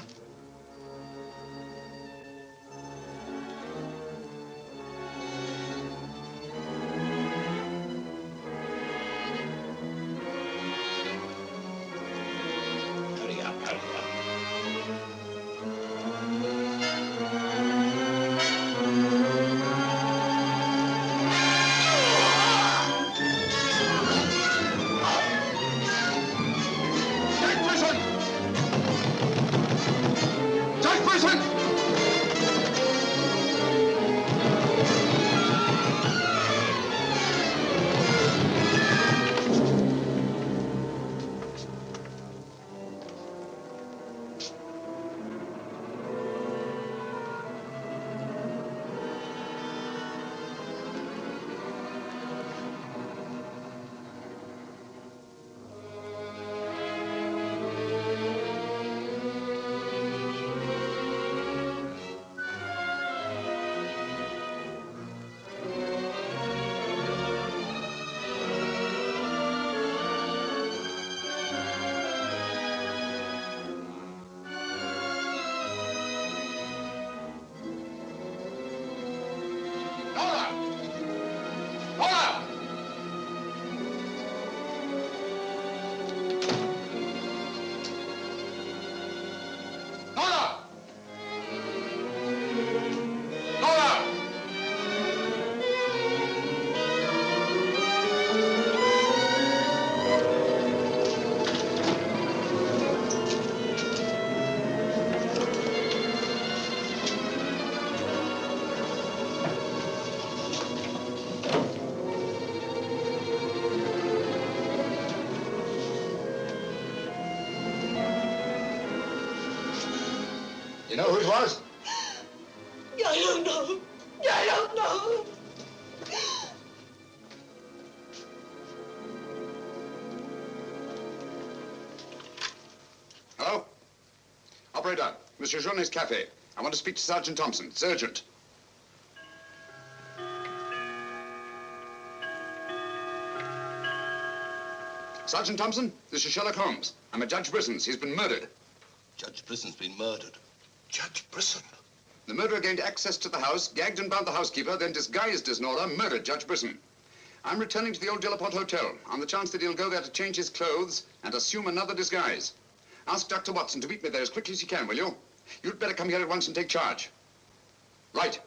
Hurry up, hurry up. You know who it was? I don't know. I don't know. Hello? Operator, Monsieur Jaunet's cafe. I want to speak to Sergeant Thompson. It's urgent. Sergeant Thompson, this is Sherlock Holmes. I'm at Judge Brisson's. He's been murdered. Judge Brisson's been murdered. Judge Brisson? The murderer gained access to the house, gagged and bound the housekeeper, then disguised as Nora, murdered Judge Brisson. I'm returning to the old Delaporte Hotel on the chance that he'll go there to change his clothes and assume another disguise. Ask Dr. Watson to meet me there as quickly as he can, will you? You'd better come here at once and take charge. Right.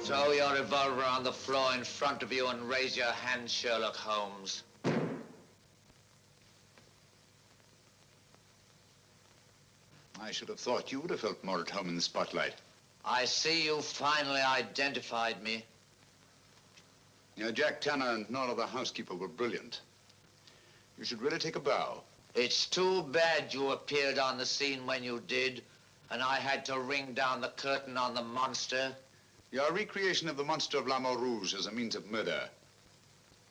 Throw your revolver on the floor in front of you and raise your hand, Sherlock Holmes. I should have thought you would have felt more at home in the spotlight. I see you finally identified me. Jack Tanner and Nora, the housekeeper, were brilliant. You should really take a bow. It's too bad you appeared on the scene when you did, and I had to ring down the curtain on the monster. Your recreation of the monster of La Mort Rouge as a means of murder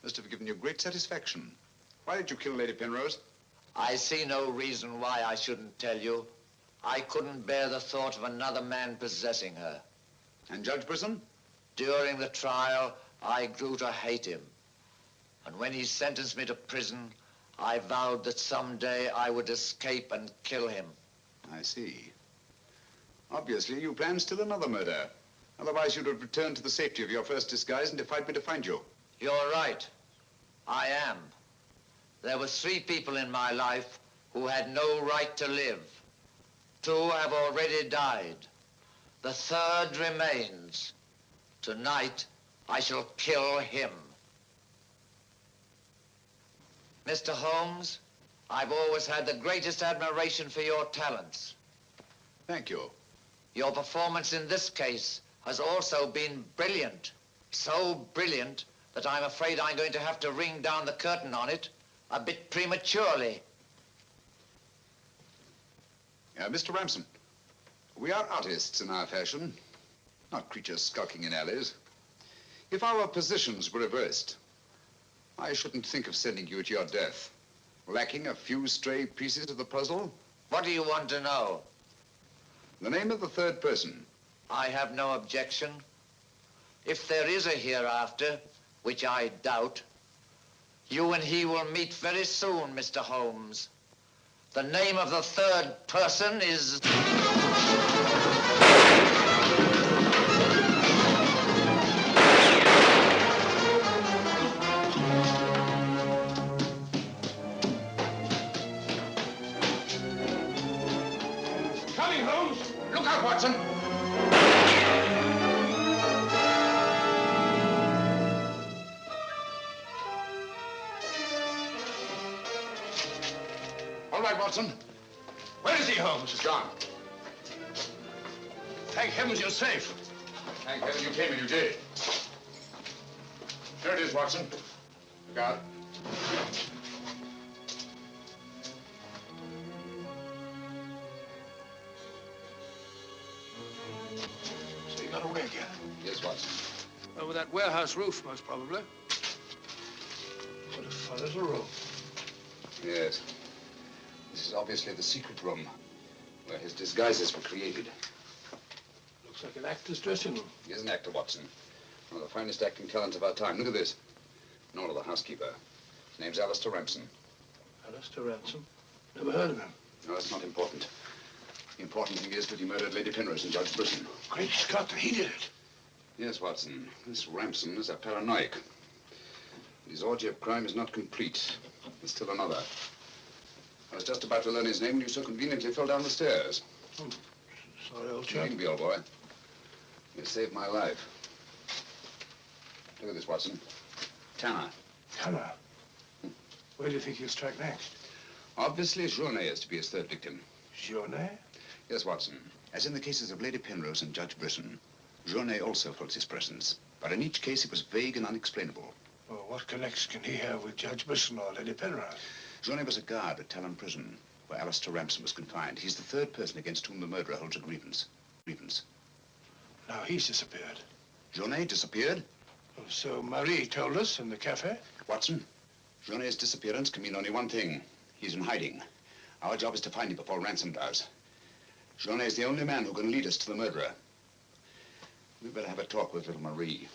must have given you great satisfaction. Why did you kill Lady Penrose? I see no reason why I shouldn't tell you. I couldn't bear the thought of another man possessing her. And Judge Brisson? During the trial, I grew to hate him. And when he sentenced me to prison, I vowed that someday I would escape and kill him. I see. Obviously, you planned still another murder. Otherwise, you'd have returned to the safety of your first disguise and defied me to find you. You're right. I am. There were 3 people in my life who had no right to live. 2 have already died. The 3rd remains. Tonight, I shall kill him. Mr. Holmes, I've always had the greatest admiration for your talents. Thank you. Your performance in this case has also been brilliant. So brilliant that I'm afraid I'm going to have to ring down the curtain on it a bit prematurely. Mr. Ramson, we are artists in our fashion, not creatures skulking in alleys. If our positions were reversed, I shouldn't think of sending you to your death, lacking a few stray pieces of the puzzle. What do you want to know? The name of the 3rd person. I have no objection. If there is a hereafter, which I doubt, you and he will meet very soon, Mr. Holmes. The name of the 3rd person is... Coming, Holmes! Look out, Watson! All right, Watson. Where is he, Holmes? He's gone. Thank heavens you're safe. Thank heaven you came and you did. There it is, Watson. Look out. So you got away again? Yes, Watson. Over that warehouse roof, most probably. What a fellow's a room. Yes. This is obviously the secret room where his disguises were created. Looks like an actor's dressing room. He is an actor, Watson. One of the finest acting talents of our time. Look at this. Nora, the housekeeper. His name's Alistair Ramsden. Alistair Ransom? Never heard of him. No, that's not important. The important thing is that he murdered Lady Penrose and Judge Brisson. Great Scott, he did it. Yes, Watson. This Ramsden is a paranoiac. His orgy of crime is not complete. There's still another. I was just about to learn his name when you so conveniently fell down the stairs. Oh, sorry, old chap. Needn't be, old boy. You saved my life. Look at this, Watson. Tanner. Tanner? Where do you think he'll strike next? Obviously, Journet is to be his third victim. Journet? Yes, Watson. As in the cases of Lady Penrose and Judge Brisson, Journet also felt his presence. But in each case, it was vague and unexplainable. Well, what connection can he have with Judge Brisson or Lady Penrose? Journet was a guard at Talon Prison, where Alistair Ramsden was confined. He's the third person against whom the murderer holds a grievance. Now he's disappeared. Journet disappeared? Oh, so Marie told us in the cafe? Watson, Journet's disappearance can mean only one thing. He's in hiding. Our job is to find him before Ransom does. Journet is the only man who can lead us to the murderer. We'd better have a talk with little Marie.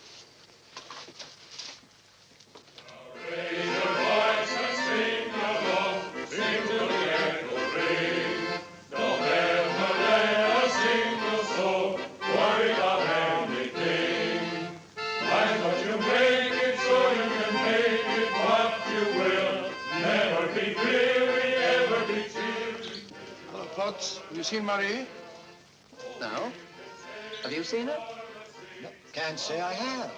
Raise your voice and sing along, sing till the echoes ring. Don't ever let a single soul worry about anything. Find what you make it so you can make it what you will. Never be weary, ever be cheery. Hello, Potts. Have you seen Marie? No. Have you seen her? No, can't say I have.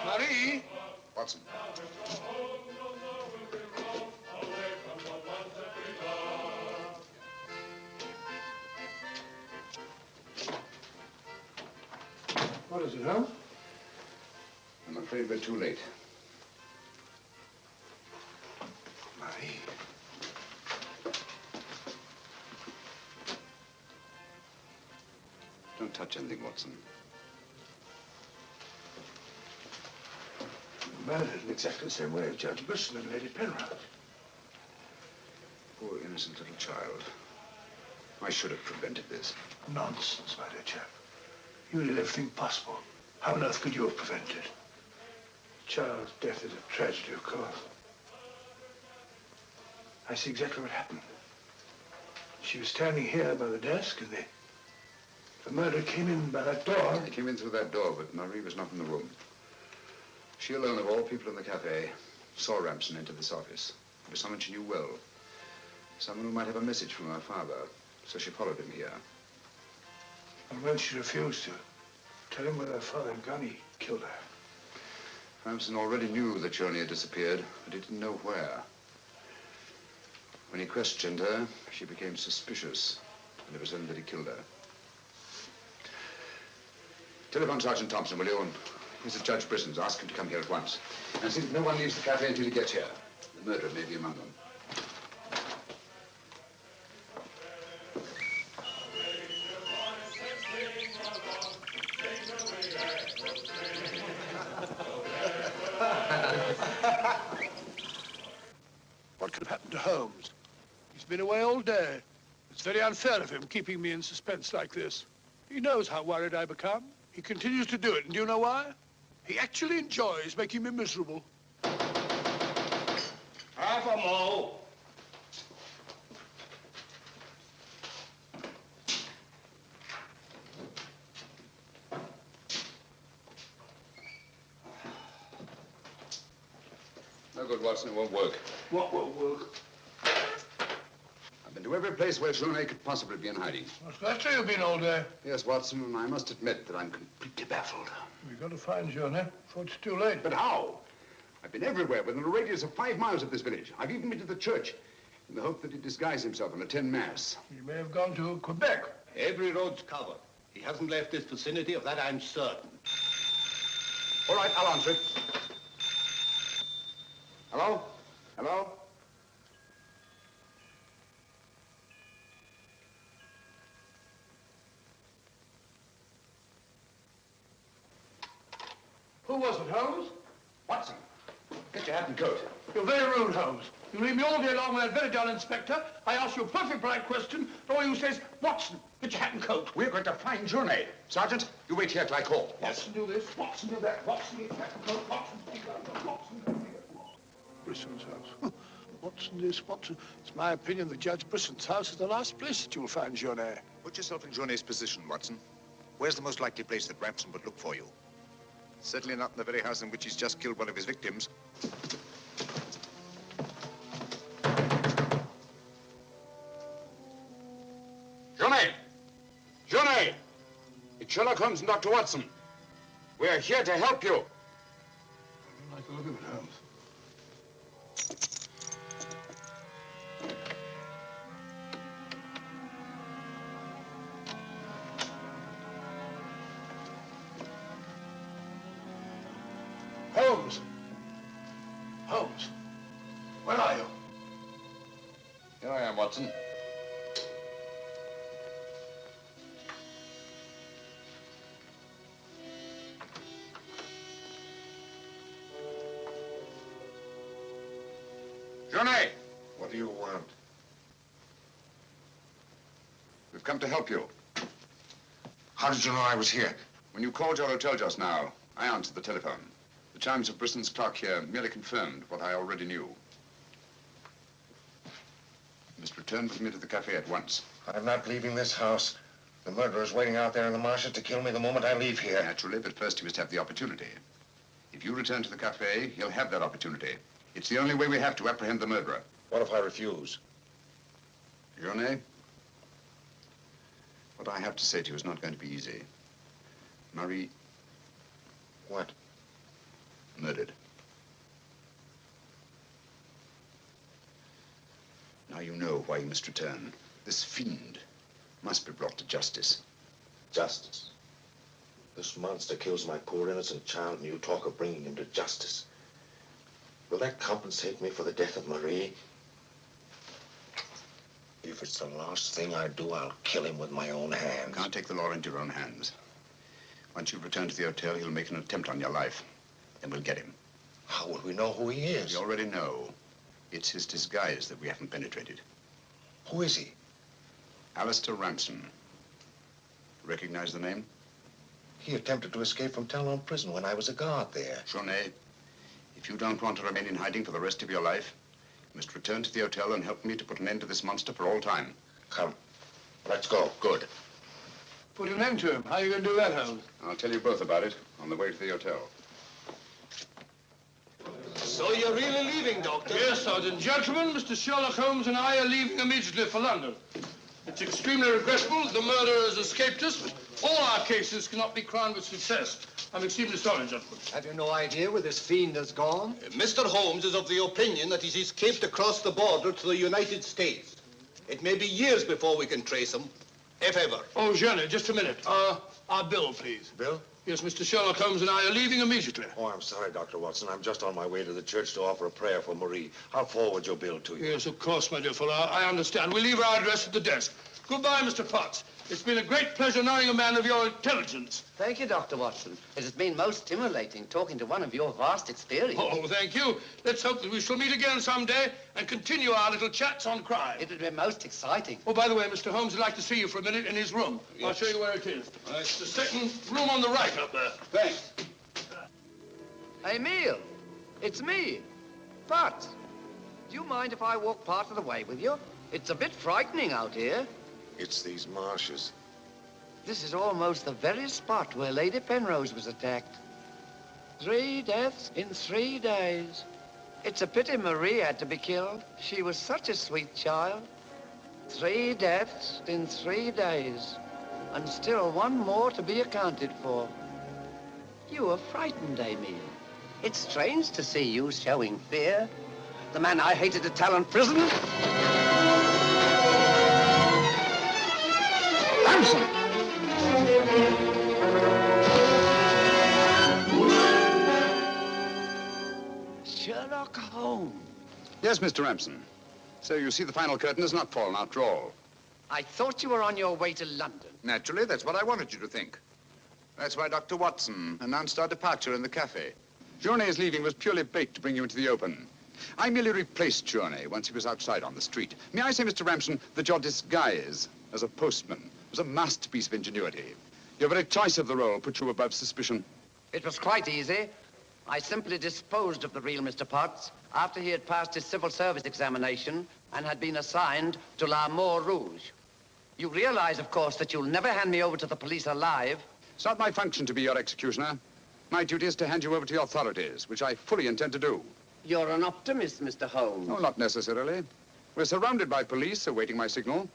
Marie? Watson. What is it, Holmes? I'm afraid we're too late. Marie. Don't touch anything, Watson. Murdered in exactly the same way as Judge Brisson and Lady Penrose. Poor innocent little child. I should have prevented this. Nonsense, my dear chap. You did everything possible. How on earth could you have prevented it? The child's death is a tragedy, of course. I see exactly what happened. She was standing here by the desk, and the murderer came in by that door. He came in through that door, but Marie was not in the room. She alone, of all people in the cafe, saw Ramsden enter this office. It was someone she knew well. Someone who might have a message from her father. So she followed him here. And when she refused to tell him where her father had gone, he killed her. Ramsden already knew that Journey had disappeared, but he didn't know where. When he questioned her, she became suspicious, and it was then that he killed her. Telephone Sergeant Thompson, will you? And he's at Judge Brisson's. Ask him to come here at once. And see that no one leaves the cafe until he gets here. The murderer may be among them. What could have happened to Holmes? He's been away all day. It's very unfair of him keeping me in suspense like this. He knows how worried I become. He continues to do it, and do you know why? He actually enjoys making me miserable. Half a mo. No good, Watson. It won't work. What won't work? I've been to every place where Journey could possibly be in hiding. That's where you've been all day. Yes, Watson, and I must admit that I'm completely baffled. We've got to find Journey before it's too late. But how? I've been everywhere within a radius of 5 miles of this village. I've even been to the church. in the hope that he'd disguise himself and attend mass. He may have gone to Quebec. Every road's covered. He hasn't left this vicinity, of that I'm certain. All right, I'll answer it. Hello? Hello? Who was it, Holmes? Watson, get your hat and coat. You're very rude, Holmes. You leave me all day long with that very dull inspector. I ask you a perfect polite question, and all you say is, Watson, get your hat and coat. We're going to find Journey. Sergeant, you wait here till I call. Watson, do this. Watson, do that. Watson, get your hat and coat. Watson, take that. Watson, do that. Brisson's house. Watson this, Watson. It's my opinion that Judge Brisson's house is the last place that you'll find Journey. Put yourself in Journey's position, Watson. Where's the most likely place that Ransom would look for you? Certainly not in the very house in which he's just killed one of his victims. Journey! Journey! It's Sherlock Holmes and Dr. Watson. We're here to help you. I don't like the look of it, Holmes. Holmes! Holmes! Where are you? Here I am, Watson. Johnny! What do you want? We've come to help you. How did you know I was here? When you called your hotel just now, I answered the telephone. The chimes of Brisson's clock here merely confirmed what I already knew. You must return with me to the cafe at once. I'm not leaving this house. The murderer's waiting out there in the marshes to kill me the moment I leave here. Naturally, but first he must have the opportunity. If you return to the cafe, he'll have that opportunity. It's the only way we have to apprehend the murderer. What if I refuse? Journey, what I have to say to you is not going to be easy. Marie... What? Murdered. Now you know why you must return. This fiend must be brought to justice. Justice. This monster kills my poor innocent child, and you talk of bringing him to justice. Will that compensate me for the death of Marie? If it's the last thing I do, I'll kill him with my own hands. You can't take the law into your own hands. Once you return to the hotel, he'll make an attempt on your life. Then we'll get him. How will we know who he is? We already know. It's his disguise that we haven't penetrated. Who is he? Alistair Ransom. Recognize the name? He attempted to escape from Talon prison when I was a guard there. Journey, if you don't want to remain in hiding for the rest of your life, you must return to the hotel and help me to put an end to this monster for all time. Come. Let's go. Good. Put an end to him. How are you going to do that, Holmes? I'll tell you both about it on the way to the hotel. So you're really leaving, Doctor? Yes, Sergeant. Gentlemen, Mr. Sherlock Holmes and I are leaving immediately for London. It's extremely regrettable that the murderer has escaped us, but all our cases cannot be crowned with success. I'm extremely sorry, gentlemen. Have you no idea where this fiend has gone? Mr. Holmes is of the opinion that he's escaped across the border to the United States. It may be years before we can trace him, if ever. Oh, Jenny, just a minute. Our bill, please. Bill? Yes, Mr. Sherlock Holmes and I are leaving immediately. Oh, I'm sorry, Dr. Watson. I'm just on my way to the church to offer a prayer for Marie. I'll forward your bill to you. Yes, of course, my dear fellow. I understand. We'll leave our address at the desk. Goodbye, Mr. Potts. It's been a great pleasure knowing a man of your intelligence. Thank you, Dr. Watson. It has been most stimulating talking to one of your vast experience. Oh, thank you. Let's hope that we shall meet again someday and continue our little chats on crime. It would be most exciting. Oh, by the way, Mr. Holmes would like to see you for a minute in his room. Yes. I'll show you where it is. It's the second room on the right up there. Thanks. Emile, it's me. But, do you mind if I walk part of the way with you? It's a bit frightening out here. It's these marshes. This is almost the very spot where Lady Penrose was attacked. 3 deaths in 3 days. It's a pity Marie had to be killed. She was such a sweet child. 3 deaths in 3 days. And still one more to be accounted for. You were frightened, Emile. It's strange to see you showing fear. The man I hated at Talon Prison? Ransom! Sherlock Holmes. Yes, Mr. Ramson. So you see the final curtain has not fallen after all. I thought you were on your way to London. Naturally, that's what I wanted you to think. That's why Dr. Watson announced our departure in the cafe. Journey's leaving was purely bait to bring you into the open. I merely replaced Journey once he was outside on the street. May I say, Mr. Ramson, that your disguise as a postman was a masterpiece of ingenuity. Your very choice of the role put you above suspicion. It was quite easy. I simply disposed of the real Mr. Potts after he had passed his civil service examination and had been assigned to La Rouge. You realize, of course, that you'll never hand me over to the police alive. It's not my function to be your executioner. My duty is to hand you over to the authorities, which I fully intend to do. You're an optimist, Mr. Holmes. No, not necessarily. We're surrounded by police awaiting my signal.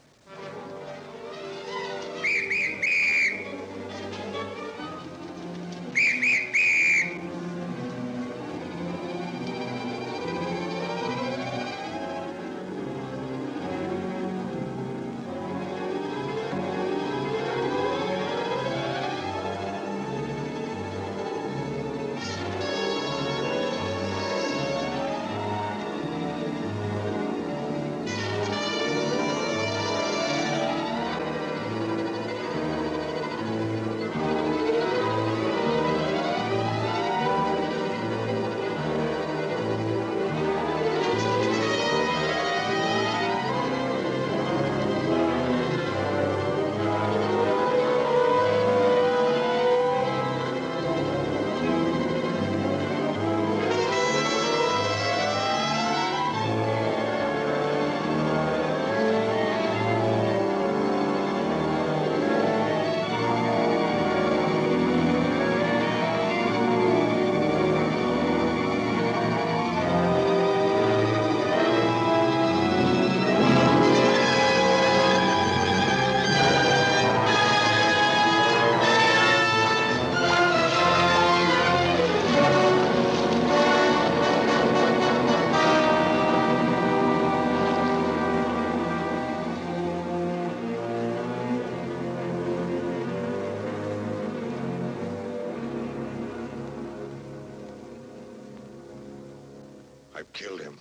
I've killed him.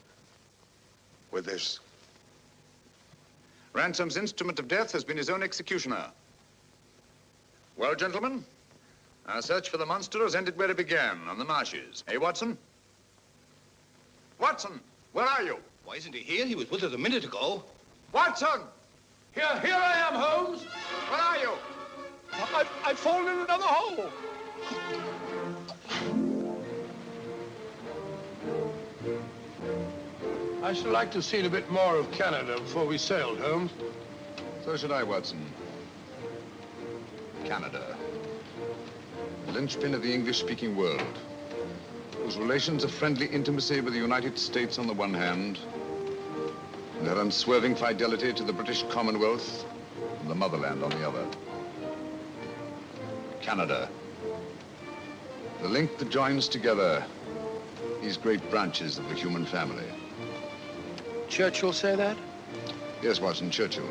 With this. Ransom's instrument of death has been his own executioner. Well, gentlemen, our search for the monster has ended where it began, on the marshes. Eh, Watson? Watson, where are you? Why isn't he here? He was with us a minute ago. Watson! Here I am, Holmes. Where are you? I've fallen in another hole. I should like to see a bit more of Canada before we sailed, Holmes. So should I, Watson. Canada. The linchpin of the English-speaking world, whose relations of friendly intimacy with the United States on the one hand, and their unswerving fidelity to the British Commonwealth and the motherland on the other. Canada. The link that joins together these great branches of the human family. Churchill say that? Yes, Watson, Churchill.